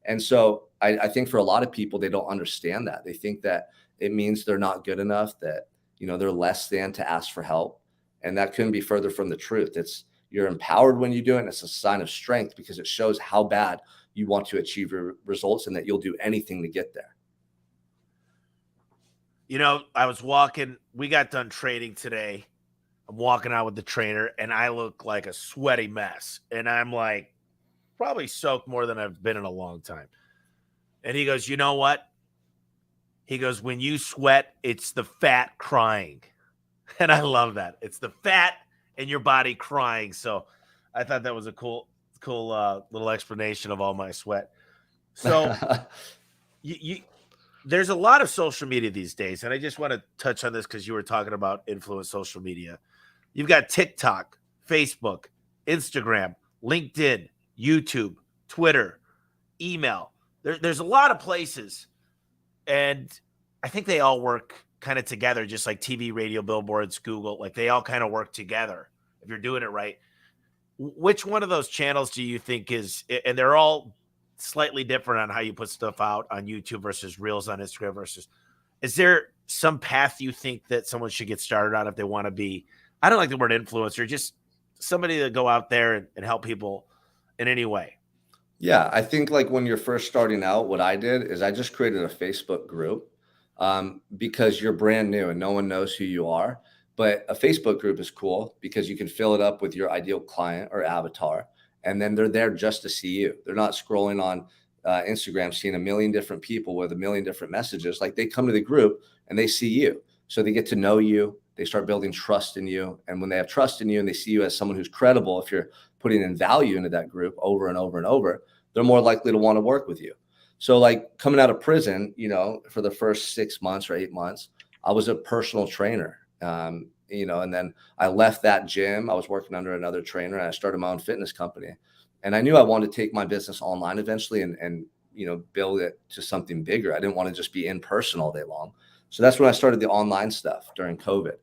And so I think for a lot of people, they don't understand that. They think that it means they're not good enough, that, you know, they're less than to ask for help. And that couldn't be further from the truth. It's you're empowered when you do it. And it's a sign of strength because it shows how bad you want to achieve your results and that you'll do anything to get there. You know, I was walking, we got done training today. I'm walking out with the trainer and I look like a sweaty mess. And I'm like, probably soaked more than I've been in a long time. And he goes, "You know what?" He goes, "When you sweat, it's the fat crying." And I love that. It's the fat in your body crying. So I thought that was a cool little explanation of all my sweat. So you there's a lot of social media these days, and I just want to touch on this because you were talking about influence social media. You've got TikTok, Facebook, Instagram, LinkedIn, YouTube, Twitter, email. There's a lot of places, and I think they all work kind of together, just like TV, radio, billboards, Google. Like they all kind of work together if you're doing it right. Which one of those channels do you think is, and they're all slightly different on how you put stuff out on YouTube versus Reels on Instagram versus, is there some path you think that someone should get started on if they want to be, I don't like the word influencer, just somebody to go out there and help people in any way? Yeah, I think like when you're first starting out, what I did is I just created a Facebook group because you're brand new and no one knows who you are. But a Facebook group is cool because you can fill it up with your ideal client or avatar, and then they're there just to see you. They're not scrolling on Instagram, seeing a million different people with a million different messages. Like they come to the group and they see you. So they get to know you. They start building trust in you. And when they have trust in you and they see you as someone who's credible, if you're putting in value into that group over and over and over, they're more likely to want to work with you. So like coming out of prison, you know, for the first 6 months or 8 months, I was a personal trainer. You know, and then I left that gym. I was working under another trainer and I started my own fitness company. And I knew I wanted to take my business online eventually and you know, build it to something bigger. I didn't want to just be in person all day long. So that's when I started the online stuff during COVID.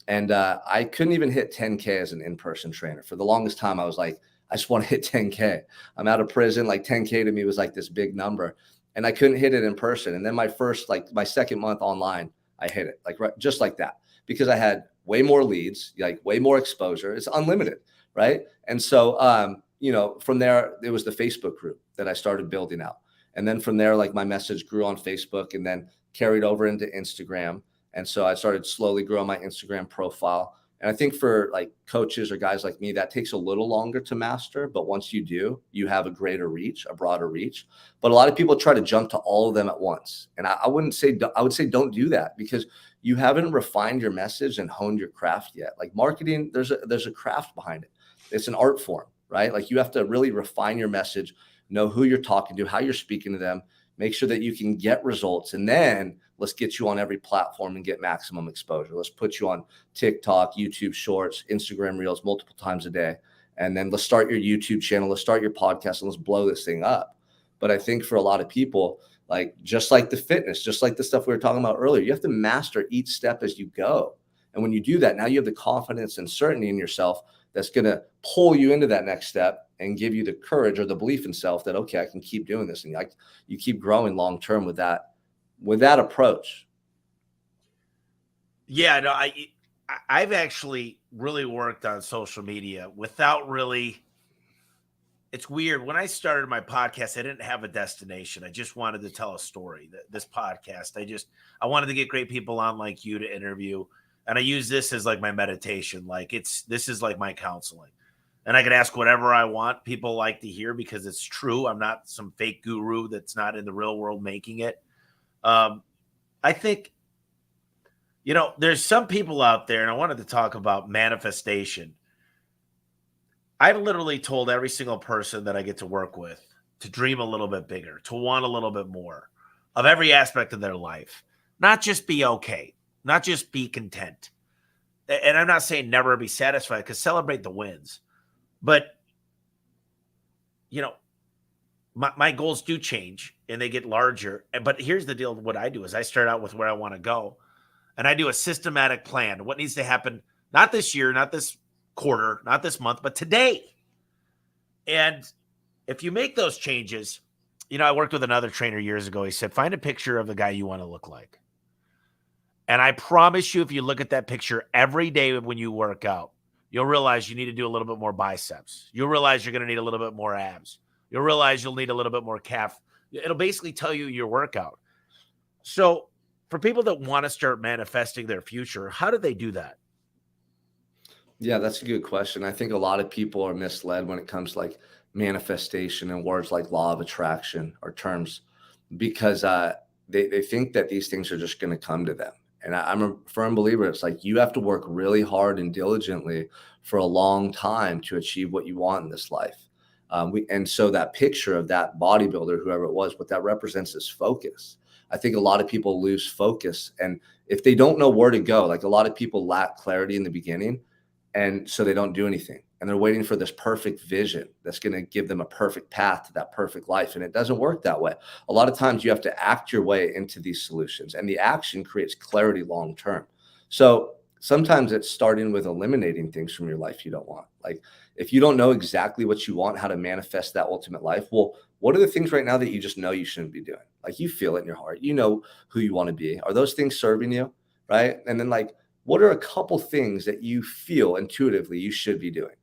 And I couldn't even hit 10K as an in-person trainer. For the longest time, I was like, I just want to hit 10K. I'm out of prison. Like 10K to me was like this big number. And I couldn't hit it in person. And then my second month online, I hit it like right, just like that because I had way more leads, like way more exposure. It's unlimited, right? And so, you know, from there, it was the Facebook group that I started building out. And then from there, like my message grew on Facebook and then carried over into Instagram. And so I started slowly growing my Instagram profile. And I think for like coaches or guys like me, that takes a little longer to master. But once you do, you have a greater reach, a broader reach. But a lot of people try to jump to all of them at once. And I would say don't do that because you haven't refined your message and honed your craft yet. Like marketing, there's a craft behind it. It's an art form, right? Like you have to really refine your message, know who you're talking to, how you're speaking to them. Make sure that you can get results. And then let's get you on every platform and get maximum exposure. Let's put you on TikTok, YouTube Shorts, Instagram Reels multiple times a day. And then let's start your YouTube channel. Let's start your podcast and let's blow this thing up. But I think for a lot of people, like just like the fitness, just like the stuff we were talking about earlier, you have to master each step as you go. And when you do that, now you have the confidence and certainty in yourself that's going to pull you into that next step and give you the courage or the belief in self that, okay, I can keep doing this. And you keep growing long-term with that approach. Yeah, no, I've actually really worked on social media without really. It's weird. When I started my podcast, I didn't have a destination. I just wanted to tell a story. This podcast, I wanted to get great people on like you to interview, and I use this as like my meditation. Like this is like my counseling, and I can ask whatever I want. People like to hear because it's true. I'm not some fake guru that's not in the real world making it. I think, there's some people out there, and I wanted to talk about manifestation. I've literally told every single person that I get to work with to dream a little bit bigger, to want a little bit more of every aspect of their life, not just be okay, not just be content. And I'm not saying never be satisfied, because celebrate the wins. But, my goals do change and they get larger. But here's the deal. What I do is I start out with where I want to go, and I do a systematic plan. What needs to happen, not this year, not this quarter, not this month, but today. And if you make those changes, I worked with another trainer years ago. He said, find a picture of the guy you want to look like. And I promise you, if you look at that picture every day when you work out, you'll realize you need to do a little bit more biceps. You'll realize you're going to need a little bit more abs. You'll realize you'll need a little bit more calf. It'll basically tell you your workout. So for people that want to start manifesting their future, how do they do that? Yeah, that's a good question. I think a lot of people are misled when it comes to like manifestation and words like law of attraction or terms, because they think that these things are just going to come to them. And I'm a firm believer. It's like you have to work really hard and diligently for a long time to achieve what you want in this life. And so that picture of that bodybuilder, whoever it was, what that represents is focus. I think a lot of people lose focus. And if they don't know where to go, like a lot of people lack clarity in the beginning, and so they don't do anything. And they're waiting for this perfect vision that's going to give them a perfect path to that perfect life. And it doesn't work that way. A lot of times you have to act your way into these solutions, and the action creates clarity long term. So sometimes it's starting with eliminating things from your life you don't want. Like if you don't know exactly what you want, how to manifest that ultimate life, well, what are the things right now that you just know you shouldn't be doing? Like you feel it in your heart. You know who you want to be. Are those things serving you? Right. And then like, what are a couple things that you feel intuitively you should be doing?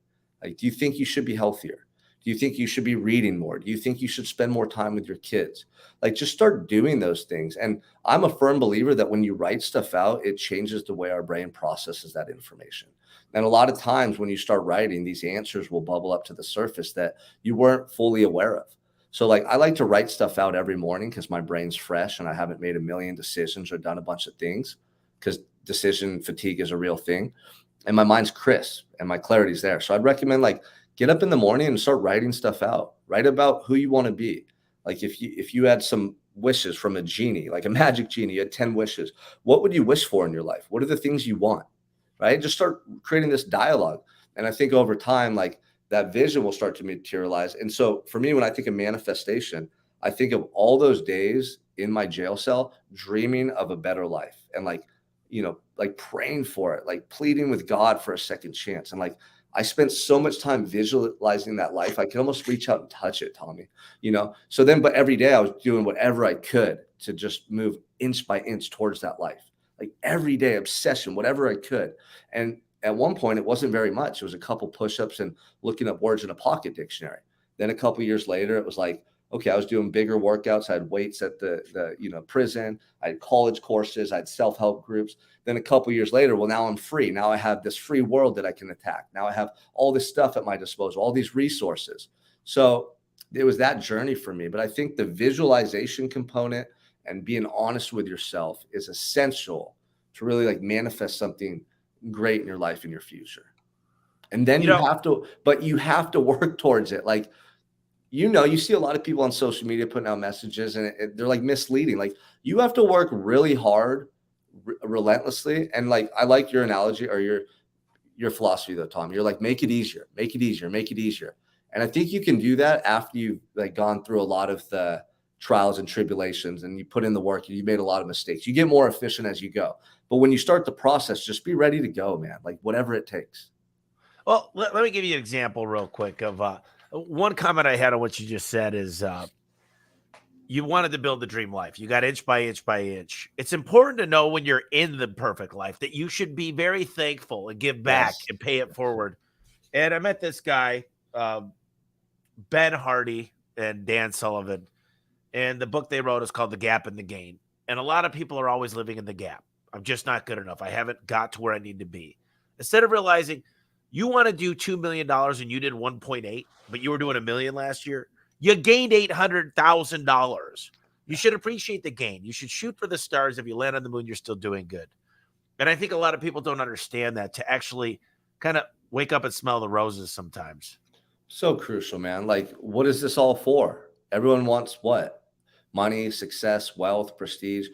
Like, do you think you should be healthier? Do you think you should be reading more? Do you think you should spend more time with your kids? Like, just start doing those things. And I'm a firm believer that when you write stuff out, it changes the way our brain processes that information. And a lot of times when you start writing, these answers will bubble up to the surface that you weren't fully aware of. So like, I like to write stuff out every morning because my brain's fresh and I haven't made a million decisions or done a bunch of things, because decision fatigue is a real thing. And my mind's crisp and my clarity's there. So I'd recommend like get up in the morning and start writing stuff out. Write about who you want to be. Like if you had some wishes from a genie, like a magic genie, you had 10 wishes. What would you wish for in your life? What are the things you want? Right? Just start creating this dialogue. And I think over time, like that vision will start to materialize. And so for me, when I think of manifestation, I think of all those days in my jail cell dreaming of a better life and like praying for it, like pleading with God for a second chance. And like, I spent so much time visualizing that life. I could almost reach out and touch it, Tommy, So then, but every day I was doing whatever I could to just move inch by inch towards that life, like every day obsession, whatever I could. And at one point it wasn't very much. It was a couple push-ups and looking up words in a pocket dictionary. Then a couple years later, it was like, okay, I was doing bigger workouts. I had weights at the prison. I had college courses. I had self-help groups. Then a couple years later, well, now I'm free. Now I have this free world that I can attack. Now I have all this stuff at my disposal, all these resources. So it was that journey for me. But I think the visualization component and being honest with yourself is essential to really like manifest something great in your life in your future. And then you have to work towards it. Like, you see a lot of people on social media putting out messages and they're like misleading. Like you have to work really hard, relentlessly. And like, I like your analogy or your philosophy though, Tom. You're like, make it easier, make it easier, make it easier. And I think you can do that after you've like gone through a lot of the trials and tribulations and you put in the work and you made a lot of mistakes. You get more efficient as you go. But when you start the process, just be ready to go, man. Like whatever it takes. Well, let me give you an example real quick of one comment I had on what you just said is you wanted to build the dream life. You got inch by inch by inch. It's important to know when you're in the perfect life that you should be very thankful and give back Yes. and pay it forward. And I met this guy, Ben Hardy and Dan Sullivan, and the book they wrote is called The Gap and the Gain. And a lot of people are always living in the gap. I'm just not good enough. I haven't got to where I need to be. Instead of realizing you want to do $2 million and you did 1.8, but you were doing $1 million last year, you gained $800,000. You should appreciate the gain. You should shoot for the stars. If you land on the moon, you're still doing good. And I think a lot of people don't understand that, to actually kind of wake up and smell the roses sometimes. So crucial, man. Like, what is this all for? Everyone wants what? Money, success, wealth, prestige.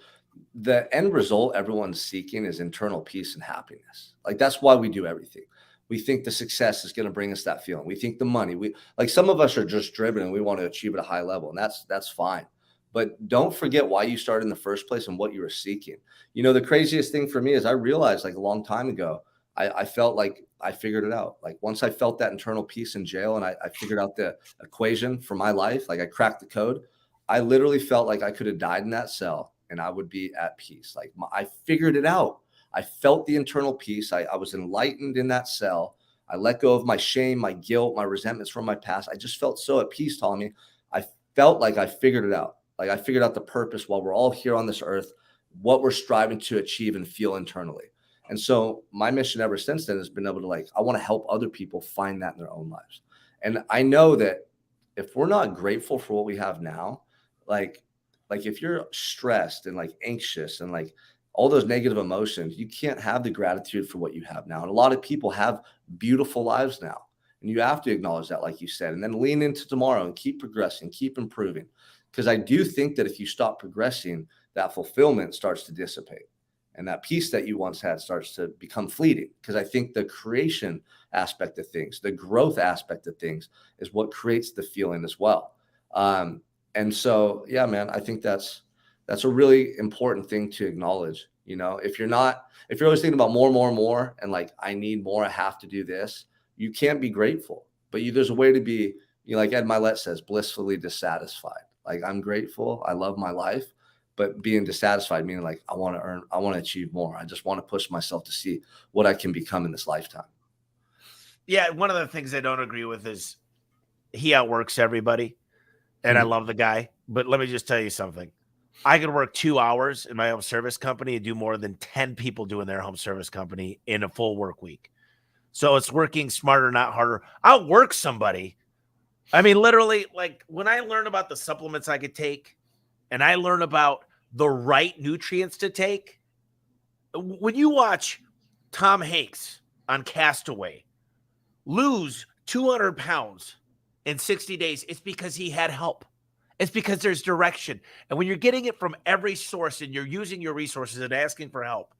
The end result everyone's seeking is internal peace and happiness. Like that's why we do everything. We think the success is going to bring us that feeling. We think the money. We like some of us are just driven and we want to achieve at a high level, and that's fine. But don't forget why you started in the first place and what you were seeking. You know, the craziest thing for me is I realized like a long time ago, I felt like I figured it out. Like once I felt that internal peace in jail and I figured out the equation for my life, like I cracked the code, I literally felt like I could have died in that cell and I would be at peace. Like I figured it out. I felt the internal peace. I was enlightened in that cell. I let go of my shame, my guilt, my resentments from my past. I just felt so at peace, Tommy. I felt like I figured it out. Like I figured out the purpose while we're all here on this earth, what we're striving to achieve and feel internally. And so my mission ever since then has been able to like, I want to help other people find that in their own lives. And I know that if we're not grateful for what we have now, like if you're stressed and like anxious and like all those negative emotions, you can't have the gratitude for what you have now. And a lot of people have beautiful lives now. And you have to acknowledge that, like you said, and then lean into tomorrow and keep progressing, keep improving. Because I do think that if you stop progressing, that fulfillment starts to dissipate. And that peace that you once had starts to become fleeting. Because I think the creation aspect of things, the growth aspect of things is what creates the feeling as well. And so, yeah, man, I think that's a really important thing to acknowledge. You know, if you're always thinking about more, and like, I need more, I have to do this, you can't be grateful. But there's a way to be, like Ed Milet says, blissfully dissatisfied. Like I'm grateful, I love my life, but being dissatisfied, meaning like I want to achieve more. I just want to push myself to see what I can become in this lifetime. Yeah, one of the things I don't agree with is he outworks everybody. And I love the guy. But let me just tell you something. I could work 2 hours in my home service company and do more than 10 people do in their home service company in a full work week. So it's working smarter, not harder. Outwork somebody. I mean, literally, like when I learn about the supplements I could take and I learn about the right nutrients to take, when you watch Tom Hanks on Castaway lose 200 pounds in 60 days, it's because he had help. It's because there's direction. And when you're getting it from every source and you're using your resources and asking for help,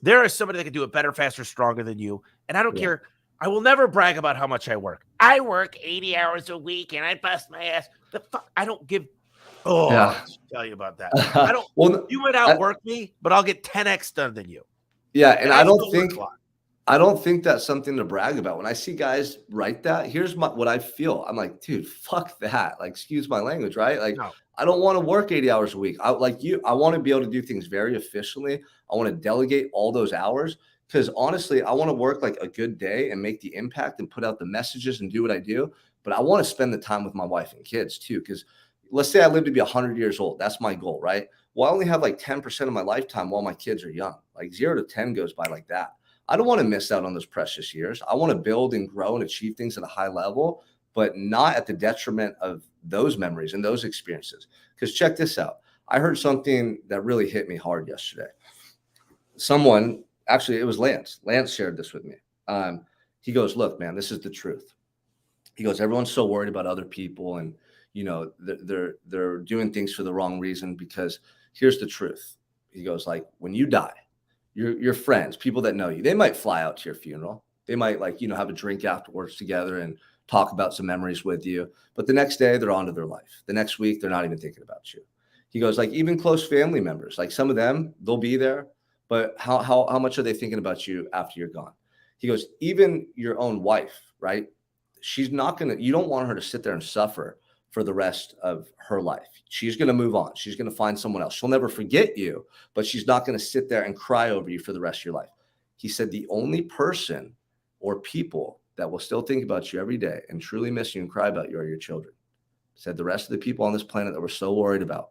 there is somebody that can do it better, faster, stronger than you. And I don't care. I will never brag about how much I work. I work 80 hours a week and I bust my ass. The fuck, I don't give. Oh, Yeah. I'll tell you about that. I don't. Well, you might outwork me, but I'll get 10x done than you. Yeah, and I still work a lot. I don't think that's something to brag about. When I see guys write that, here's what I feel. I'm like, dude, fuck that. Like, excuse my language, right? Like, No. I don't want to work 80 hours a week. I want to be able to do things very efficiently. I want to delegate all those hours because honestly, I want to work like a good day and make the impact and put out the messages and do what I do. But I want to spend the time with my wife and kids too. Because let's say I live to be 100 years old. That's my goal, right? Well, I only have like 10% of my lifetime while my kids are young. Like 0 to 10 goes by like that. I don't want to miss out on those precious years. I want to build and grow and achieve things at a high level, but not at the detriment of those memories and those experiences. Because check this out. I heard something that really hit me hard yesterday. Actually, it was Lance. Lance shared this with me. He goes, look, man, this is the truth. He goes, everyone's so worried about other people, and they're doing things for the wrong reason, because here's the truth. He goes, like, when you die, your friends, people that know you, they might fly out to your funeral. They might, like, have a drink afterwards together and talk about some memories with you. But the next day they're on to their life. The next week they're not even thinking about you. He goes, like, even close family members, like some of them, they'll be there, but how much are they thinking about you after you're gone? He goes, even your own wife, right? She's not going to, you don't want her to sit there and suffer for the rest of her life. She's going to move on. She's going to find someone else. She'll never forget you, but she's not going to sit there and cry over you for the rest of your life. He said, the only person or people that will still think about you every day and truly miss you and cry about you are your children. He said, the rest of the people on this planet that we're so worried about,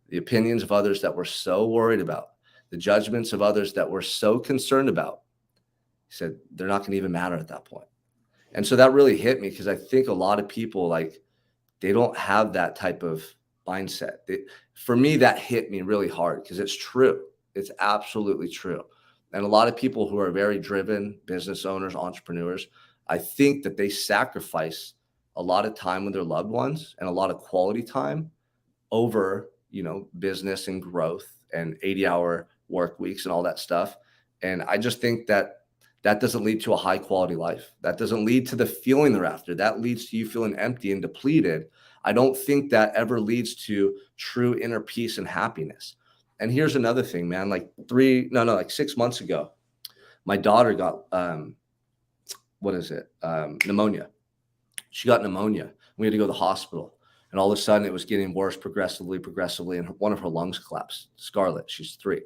the opinions of others that we're so worried about, the judgments of others that we're so concerned about, he said, they're not going to even matter at that point. And so that really hit me, because I think a lot of people, like, they don't have that type of mindset. For me, that hit me really hard, because it's true. It's absolutely true. And a lot of people who are very driven business owners, entrepreneurs, I think that they sacrifice a lot of time with their loved ones and a lot of quality time over, business and growth and 80-hour work weeks and all that stuff. And I just think that doesn't lead to a high quality life. That doesn't lead to the feeling they're after. That leads to you feeling empty and depleted. I don't think that ever leads to true inner peace and happiness. And here's another thing, man, like 6 months ago, my daughter got, pneumonia. She got pneumonia. We had to go to the hospital. And all of a sudden it was getting worse progressively. And one of her lungs collapsed. Scarlett, she's 3.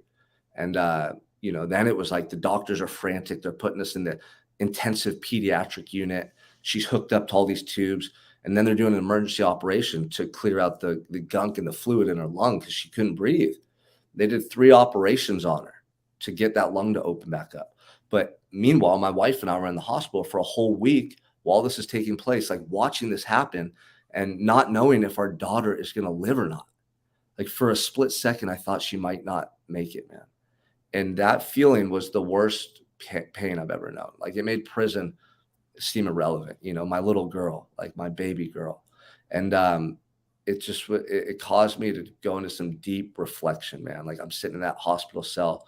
And, then it was like the doctors are frantic. They're putting us in the intensive pediatric unit. She's hooked up to all these tubes. And then they're doing an emergency operation to clear out the gunk and the fluid in her lung, because she couldn't breathe. They did 3 operations on her to get that lung to open back up. But meanwhile, my wife and I were in the hospital for a whole week while this is taking place, like watching this happen and not knowing if our daughter is going to live or not. Like, for a split second, I thought she might not make it, man. And that feeling was the worst pain I've ever known. Like, it made prison seem irrelevant, my little girl, like my baby girl. And it caused me to go into some deep reflection, man. Like, I'm sitting in that hospital cell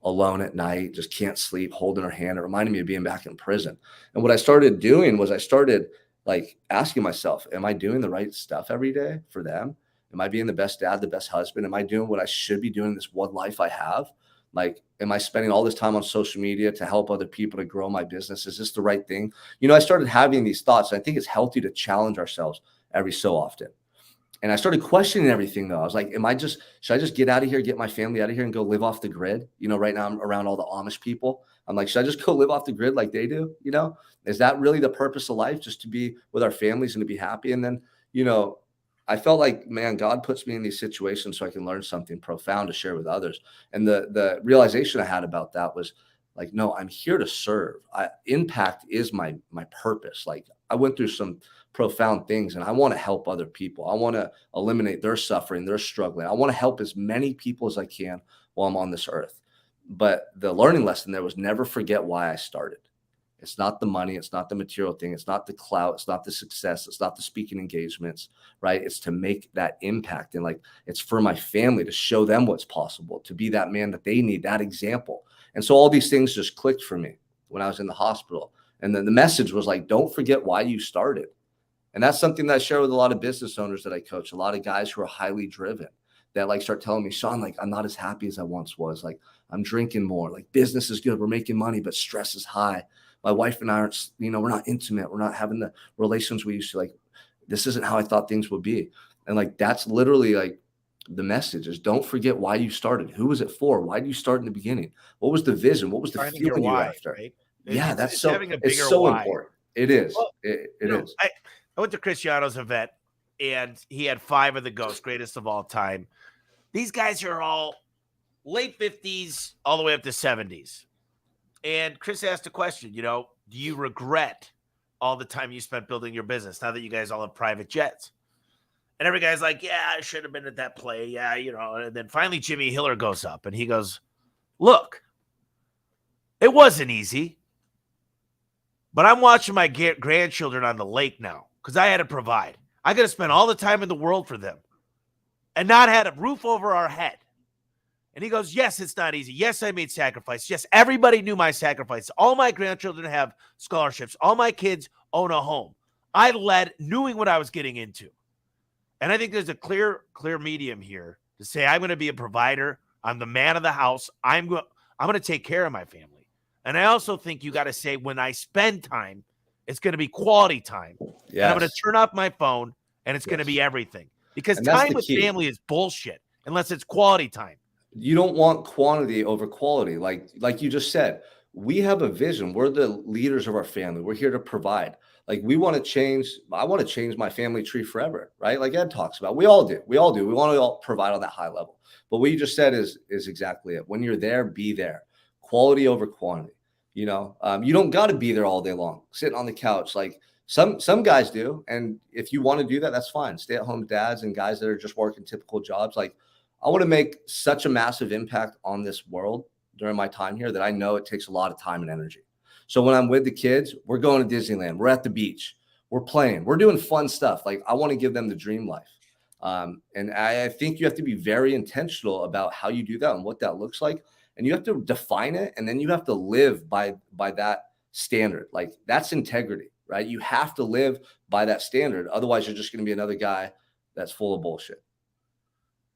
alone at night, just can't sleep, holding her hand. It reminded me of being back in prison. And what I started doing was I started, like, asking myself, am I doing the right stuff every day for them? Am I being the best dad, the best husband? Am I doing what I should be doing in this one life I have? Like, am I spending all this time on social media to help other people to grow my business? Is this the right thing? I started having these thoughts. And I think it's healthy to challenge ourselves every so often. And I started questioning everything, though. I was like, should I just get out of here, get my family out of here and go live off the grid? Right now I'm around all the Amish people. I'm like, should I just go live off the grid like they do? Is that really the purpose of life, just to be with our families and to be happy? And then, I felt like, man, God puts me in these situations so I can learn something profound to share with others. And the realization I had about that was, like, no, I'm here to serve. Impact is my purpose. Like, I went through some profound things and I want to help other people. I want to eliminate their suffering, their struggling. I want to help as many people as I can while I'm on this earth. But the learning lesson there was, never forget why I started. It's not the money. It's not the material thing. It's not the clout. It's not the success. It's not the speaking engagements, right? It's to make that impact. And, like, it's for my family, to show them what's possible, to be that man that they need, that example. And so all these things just clicked for me when I was in the hospital. And then the message was like, don't forget why you started. And that's something that I share with a lot of business owners that I coach, a lot of guys who are highly driven, that, like, start telling me, Sean, like, I'm not as happy as I once was. Like, I'm drinking more. Like, business is good. We're making money, but stress is high. My wife and I aren't, we're not intimate. We're not having the relations we used to. Like, this isn't how I thought things would be. And, like, that's literally, like, the message is, don't forget why you started. Who was it for? Why did you start in the beginning? What was the vision? What was the Finding your feeling you were why, after? right? Yeah, It's having a it's bigger so why. important. It is. Well, It is. I went to Cristiano's event, and he had 5 of the GOATs, greatest of all time. These guys are all late 50s all the way up to 70s. And Chris asked a question, do you regret all the time you spent building your business now that you guys all have private jets? And every guy's like, yeah, I should have been at that play. Yeah, And then finally Jimmy Hiller goes up and he goes, look, it wasn't easy. But I'm watching my grandchildren on the lake now because I had to provide. I got to spend all the time in the world for them and not had a roof over our head. And he goes, yes, it's not easy. Yes, I made sacrifice. Yes, everybody knew my sacrifice. All my grandchildren have scholarships. All my kids own a home. I led knowing what I was getting into. And I think there's a clear medium here to say I'm going to be a provider. I'm the man of the house. I'm going to take care of my family. And I also think you got to say when I spend time, it's going to be quality time. Yes. And I'm going to turn off my phone and it's going to be everything. Because time with family is bullshit unless it's quality time. You don't want quantity over quality. Like you just said, we have a vision. We're the leaders of our family. We're here to provide. Like I want to change my family tree forever, right? Like Ed talks about, we all do. We want to all provide on that high level. But what you just said is exactly it. When you're there, be there. Quality over quantity. You don't got to be there all day long, sitting on the couch. Like some guys do. And if you want to do that, that's fine. Stay at home dads and guys that are just working typical jobs. Like I want to make such a massive impact on this world during my time here that I know it takes a lot of time and energy. So when I'm with the kids, we're going to Disneyland, we're at the beach, we're playing, we're doing fun stuff. Like I want to give them the dream life. And I think you have to be very intentional about how you do that and what that looks like. And you have to define it. And then you have to live by that standard. Like that's integrity, right? You have to live by that standard. Otherwise you're just going to be another guy that's full of bullshit.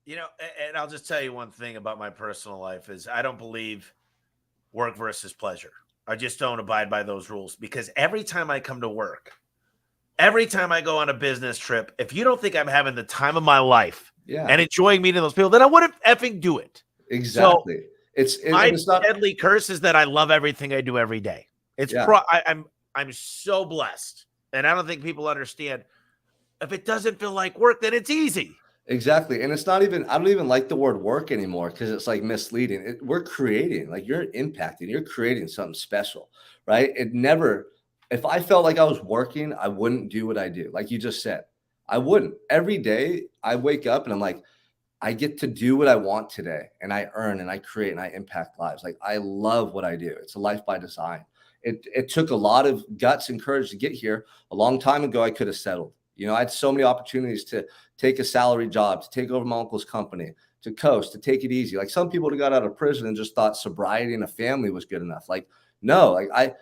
And I'll just tell you one thing about my personal life is I don't believe work versus pleasure. I just don't abide by those rules because every time I come to work, every time I go on a business trip, if you don't think I'm having the time of my life and enjoying meeting those people, then I wouldn't effing do it. Exactly. So my deadly curse is that I love everything I do every day. I'm so blessed. And I don't think people understand if it doesn't feel like work, then it's easy. Exactly. And it's not even, I don't even like the word work anymore because it's like misleading. We're creating, like you're impacting, you're creating something special, right? If I felt like I was working, I wouldn't do what I do. Like you just said, I wouldn't. Every day I wake up and I'm like, I get to do what I want today and I earn and I create and I impact lives. Like I love what I do. It's a life by design. It took a lot of guts and courage to get here. A long time ago, I could have settled. I had so many opportunities to take a salary job, to take over my uncle's company, to coast, to take it easy. Like some people who got out of prison and just thought sobriety and a family was good enough. Like, no, like I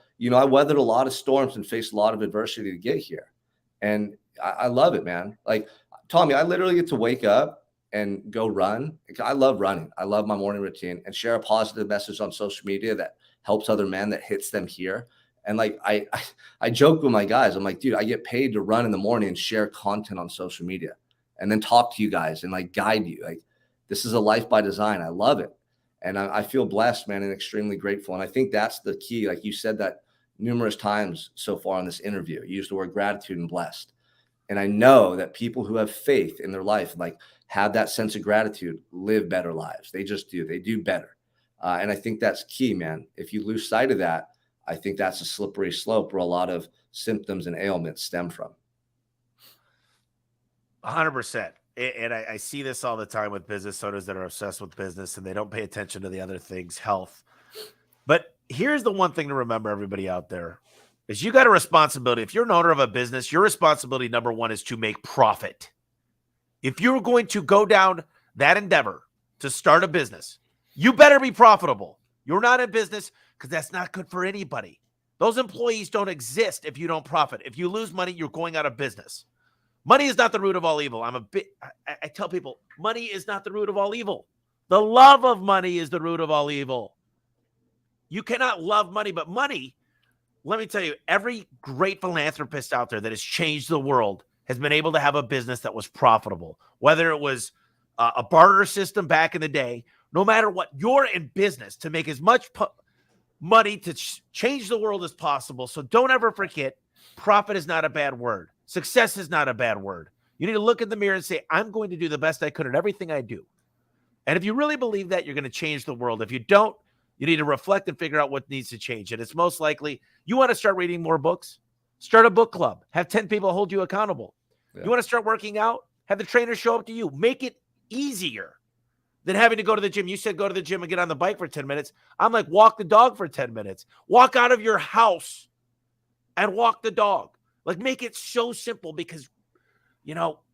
weathered a lot of storms and faced a lot of adversity to get here. And I love it, man. Like Tommy, I literally get to wake up and go run. I love running. I love my morning routine and share a positive message on social media that helps other men, that hits them here. And like, I joke with my guys. I'm like, dude, I get paid to run in the morning and share content on social media and then talk to you guys and like guide you. Like this is a life by design. I love it. And I feel blessed, man, and extremely grateful. And I think that's the key. Like you said that numerous times so far in this interview, you used the word gratitude and blessed. And I know that people who have faith in their life, like have that sense of gratitude, live better lives. They just do. They do better. And I think that's key, man. If you lose sight of that, I think that's a slippery slope where a lot of symptoms and ailments stem from. 100%. And I see this all the time with business owners that are obsessed with business and they don't pay attention to the other things, health. But here's the one thing to remember, everybody out there, is you got a responsibility. If you're an owner of a business, your responsibility number one is to make profit. If you're going to go down that endeavor to start a business, you better be profitable. You're not in business because that's not good for anybody. Those employees don't exist if you don't profit. If you lose money, you're going out of business. Money is not the root of all evil. I tell people, money is not the root of all evil. The love of money is the root of all evil. You cannot love money, but money, let me tell you, every great philanthropist out there that has changed the world has been able to have a business that was profitable. Whether it was a barter system back in the day, no matter what, you're in business to make as much money to change the world as possible. So don't ever forget, profit is not a bad word. Success is not a bad word. You need to look in the mirror and say, I'm going to do the best I could at everything I do. And if you really believe that, you're going to change the world. If you don't, you need to reflect and figure out what needs to change. And it's most likely you want to start reading more books, start a book club, have 10 people hold you accountable. Yeah. You want to start working out, have the trainer show up to you. Make it easier than having to go to the gym. You said go to the gym and get on the bike for 10 minutes. I'm like, walk the dog for 10 minutes. Walk out of your house and walk the dog. Like, make it so simple because,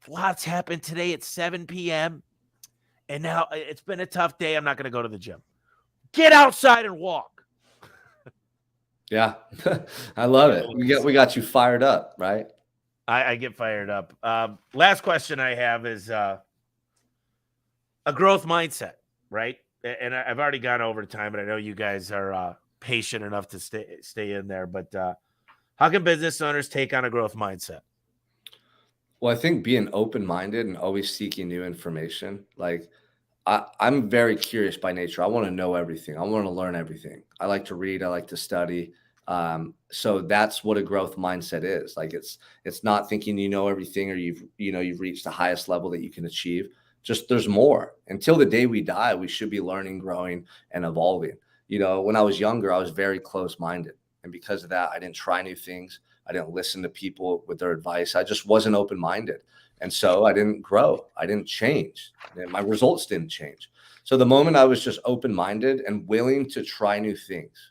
lots happened today at 7 p.m. And now it's been a tough day. I'm not going to go to the gym. Get outside and walk. Yeah. I love it. We got you fired up, right? I get fired up. Last question I have is a growth mindset, right? And I've already gone over time, but I know you guys are patient enough to stay in there. But how can business owners take on a growth mindset? Well, I think being open-minded and always seeking new information. Like I'm very curious by nature. I want to know everything. I want to learn everything. I like to read. I like to study. So that's what a growth mindset is. Like it's not thinking you know everything or you've reached the highest level that you can achieve. Just there's more. Until the day we die, we should be learning, growing, and evolving. When I was younger, I was very close-minded, and because of that, I didn't try new things. I didn't listen to people with their advice. I just wasn't open-minded. And so I didn't grow. I didn't change. And my results didn't change. So the moment I was just open-minded and willing to try new things,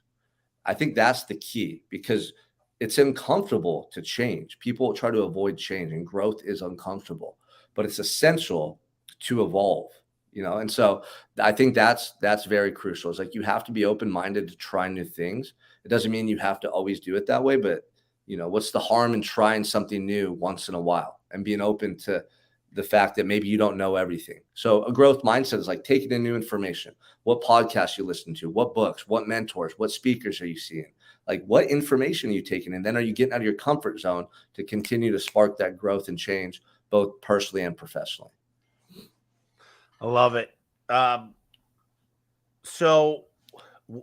I think that's the key, because it's uncomfortable to change. People try to avoid change, and growth is uncomfortable, but it's essential to evolve. And so I think that's very crucial. It's like you have to be open-minded to try new things. It doesn't mean you have to always do it that way, but what's the harm in trying something new once in a while and being open to the fact that maybe you don't know everything? So a growth mindset is like taking in new information. What podcasts you listen to, what books, what mentors, what speakers are you seeing? Like, what information are you taking? And then are you getting out of your comfort zone to continue to spark that growth and change, both personally and professionally? I love it. So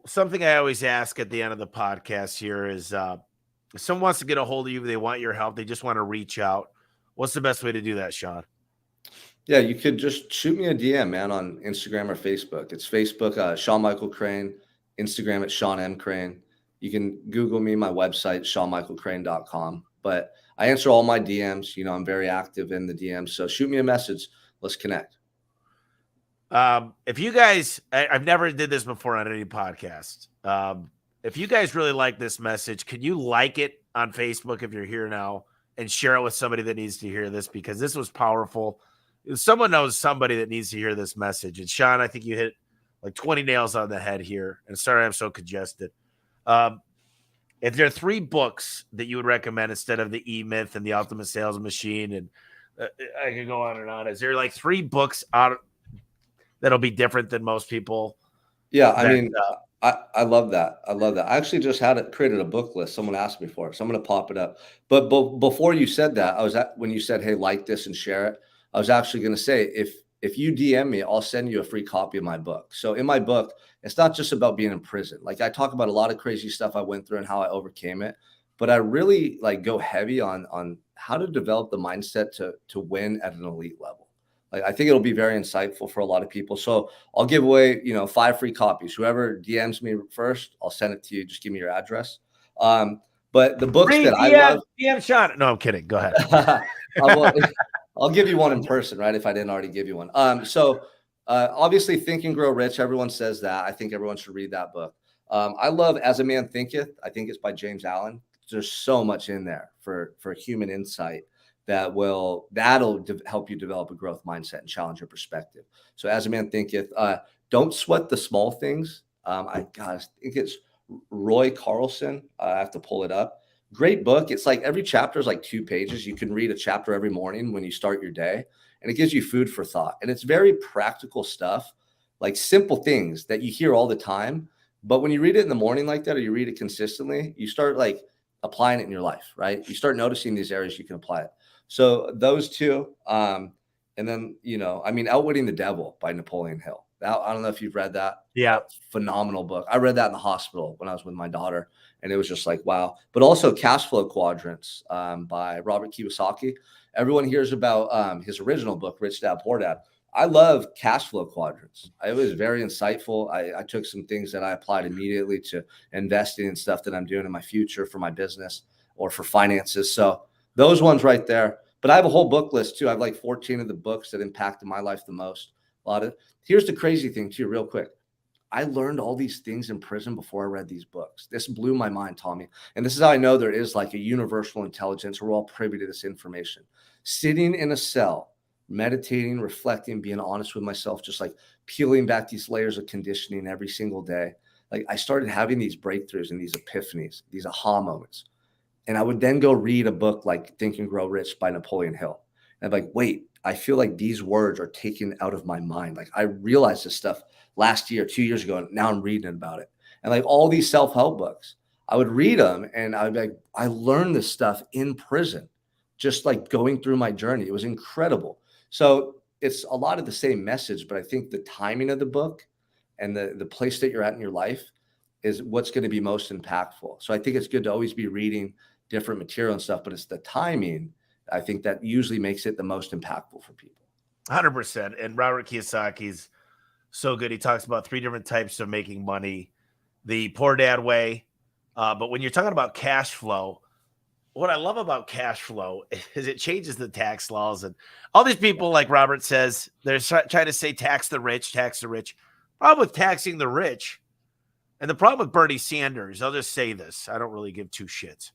something I always ask at the end of the podcast here is, if someone wants to get a hold of you, they want your help, they just want to reach out, what's the best way to do that, Sean? Yeah, you could just shoot me a DM, man, on Instagram or Facebook. It's Facebook, Sean Michael Crane, Instagram at Sean M. Crane. You can Google me, my website, SeanMichaelCrane.com. But I answer all my DMs. I'm very active in the DMs. So shoot me a message. Let's connect. If you guys, I've never did this before on any podcast. If you guys really like this message, can you like it on Facebook if you're here now and share it with somebody that needs to hear this? Because this was powerful. Someone knows somebody that needs to hear this message. And Sean, I think you hit like 20 nails on the head here. And sorry, I'm so congested. If there are 3 books that you would recommend instead of the E-Myth and the Ultimate Sales Machine, and I could go on and on. Is there like 3 books out that'll be different than most people? Yeah, I mean, I love that. I love that. I actually just created a book list. Someone asked me for it, so I'm going to pop it up. But before you said that, when you said, "Hey, like this and share it," I was actually going to say, if you DM me, I'll send you a free copy of my book. So in my book, it's not just about being in prison. Like, I talk about a lot of crazy stuff I went through and how I overcame it, but I really go heavy on how to develop the mindset to win at an elite level. Like, I think it'll be very insightful for a lot of people. So I'll give away, 5 free copies. Whoever DMs me first, I'll send it to you. Just give me your address. But the books that I love, DM Sean. No, I'm kidding. Go ahead. I'll give you one in person, right? If I didn't already give you one. Obviously, Think and Grow Rich. Everyone says that. I think everyone should read that book. I love As a Man Thinketh. I think it's by James Allen. There's so much in there for human insight that'll help you develop a growth mindset and challenge your perspective. So As a Man Thinketh, don't sweat the small things. I think it's Roy Carlson. I have to pull it up. Great book. It's like every chapter is like 2 pages. You can read a chapter every morning when you start your day, and it gives you food for thought. And it's very practical stuff, like simple things that you hear all the time. But when you read it in the morning like that, or you read it consistently, you start applying it in your life, right? You start noticing these areas you can apply it. So those 2, and then, Outwitting the Devil by Napoleon Hill. I don't know if you've read that. Yeah. Phenomenal book. I read that in the hospital when I was with my daughter, and it was just like, wow. But also Cash Flow Quadrants by Robert Kiyosaki. Everyone hears about his original book, Rich Dad, Poor Dad. I love Cash Flow Quadrants. It was very insightful. I took some things that I applied immediately to investing in stuff that I'm doing in my future for my business or for finances. So those ones right there. But I have a whole book list too. I have like 14 of the books that impacted my life the most. Here's the crazy thing too, real quick. I learned all these things in prison before I read these books. This blew my mind, Tommy. And this is how I know there is like a universal intelligence. We're all privy to this information. Sitting in a cell, meditating, reflecting, being honest with myself, just like peeling back these layers of conditioning every single day. Like I started having these breakthroughs and these epiphanies, these aha moments. And I would then go read a book like Think and Grow Rich by Napoleon Hill. And I'm like, wait, I feel like these words are taken out of my mind. Like I realized this stuff last year, 2 years ago, and now I'm reading about it. And like all these self-help books, I would read them and I would be like, I learned this stuff in prison, just like going through my journey. It was incredible. So it's a lot of the same message, but I think the timing of the book and the place that you're at in your life is what's going to be most impactful. So I think it's good to always be reading different material and stuff, but it's the timing, I think, that usually makes it the most impactful for people. 100%. And Robert Kiyosaki's so good. He talks about 3 different types of making money. The poor dad way. But when you're talking about cash flow, what I love about cash flow is it changes the tax laws. And all these people, like Robert says, they're trying to say tax the rich, tax the rich. Problem with taxing the rich, and the problem with Bernie Sanders, I'll just say this, I don't really give 2 shits,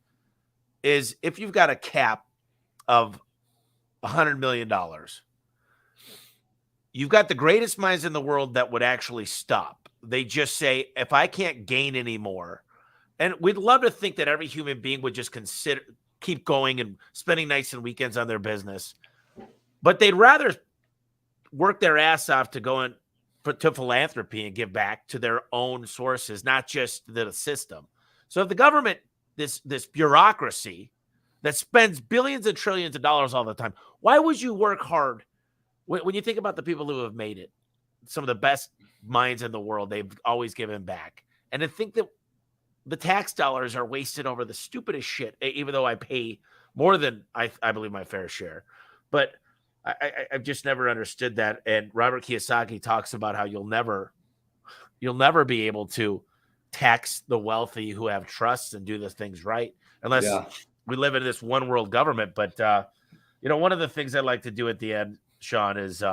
is if you've got a cap of $100 million, you've got the greatest minds in the world that would actually stop. They just say, if I can't gain anymore, and we'd love to think that every human being would just keep going and spending nights and weekends on their business, but they'd rather work their ass off to go to philanthropy and give back to their own sources, not just the system. So if the government, this bureaucracy that spends billions and trillions of dollars all the time, why would you work hard? When you think about the people who have made it, some of the best minds in the world, they've always given back. And to think that the tax dollars are wasted over the stupidest shit, even though I pay more than I believe my fair share. But I've just never understood that. And Robert Kiyosaki talks about how you'll never be able to tax the wealthy who have trusts and do the things right, unless we live in this one world government. But, one of the things I like to do at the end, Sean, is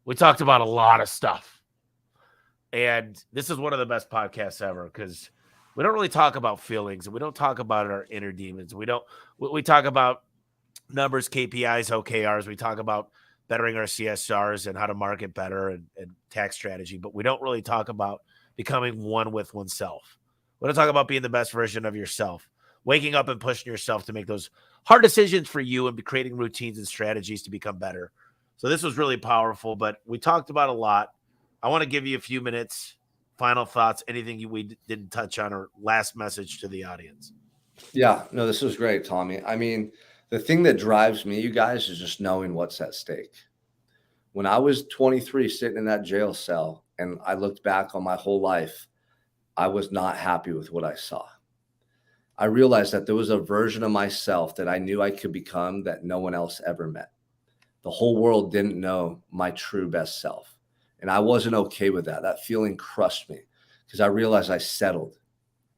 we talked about a lot of stuff. And this is one of the best podcasts ever because we don't really talk about feelings and we don't talk about our inner demons. We talk about numbers, KPIs, OKRs. We talk about bettering our CSRs and how to market better and tax strategy, but we don't really talk about becoming one with oneself. We don't talk about being the best version of yourself, waking up and pushing yourself to make those hard decisions for you and creating routines and strategies to become better. So this was really powerful, but we talked about a lot. I want to give you a few minutes, final thoughts, anything we didn't touch on, or last message to the audience. Yeah, no, this was great, Tommy. I mean, the thing that drives me, you guys, is just knowing what's at stake. When I was 23 sitting in that jail cell and I looked back on my whole life, I was not happy with what I saw. I realized that there was a version of myself that I knew I could become that no one else ever met. The whole world didn't know my true best self. And I wasn't okay with that. That feeling crushed me because I realized I settled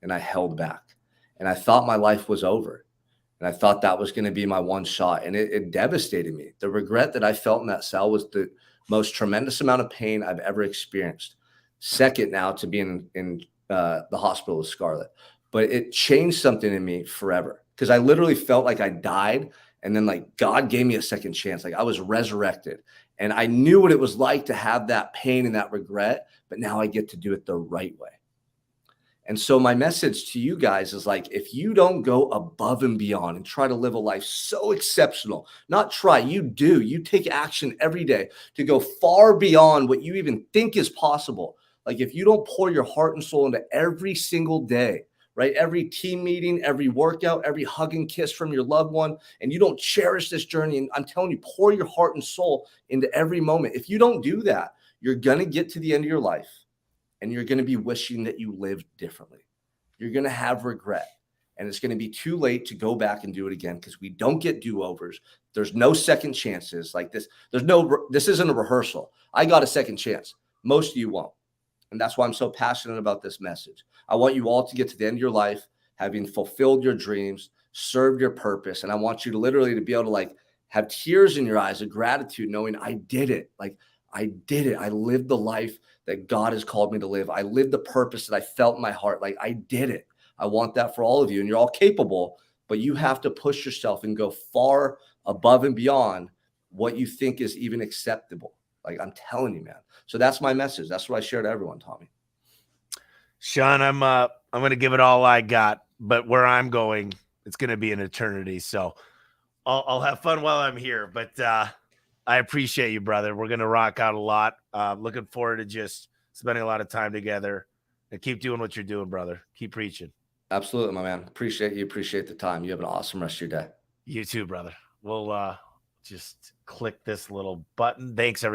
and I held back and I thought my life was over. And I thought that was going to be my one shot. And it devastated me. The regret that I felt in that cell was the most tremendous amount of pain I've ever experienced. Second now to being in the hospital with Scarlett. But it changed something in me forever because I literally felt like I died. And then like God gave me a second chance. Like I was resurrected. And I knew what it was like to have that pain and that regret. But now I get to do it the right way. And so my message to you guys is like, if you don't go above and beyond and try to live a life so exceptional, not try, you do, you take action every day to go far beyond what you even think is possible. Like if you don't pour your heart and soul into every single day, right? Every team meeting, every workout, every hug and kiss from your loved one, and you don't cherish this journey. And I'm telling you, pour your heart and soul into every moment. If you don't do that, you're going to get to the end of your life. And you're going to be wishing that you lived differently. You're going to have regret. And it's going to be too late to go back and do it again because we don't get do-overs. There's no second chances like this. This isn't a rehearsal. I got a second chance. Most of you won't. And that's why I'm so passionate about this message. I want you all to get to the end of your life, having fulfilled your dreams, served your purpose. And I want you to literally to be able to like have tears in your eyes of gratitude, knowing I did it. Like I did it. I lived the life that God has called me to live. I lived the purpose that I felt in my heart. Like, I did it. I want that for all of you. And you're all capable, but you have to push yourself and go far above and beyond what you think is even acceptable. Like, I'm telling you, man. So that's my message. That's what I share to everyone, Tommy. Sean, I'm going to give it all I got, but where I'm going, it's going to be an eternity. So I'll have fun while I'm here, but I appreciate you, brother. We're going to rock out a lot. Looking forward to just spending a lot of time together, and keep doing what you're doing, brother. Keep preaching. Absolutely, my man. Appreciate you. Appreciate the time. You have an awesome rest of your day. You too, brother. We'll just click this little button. Thanks, everybody.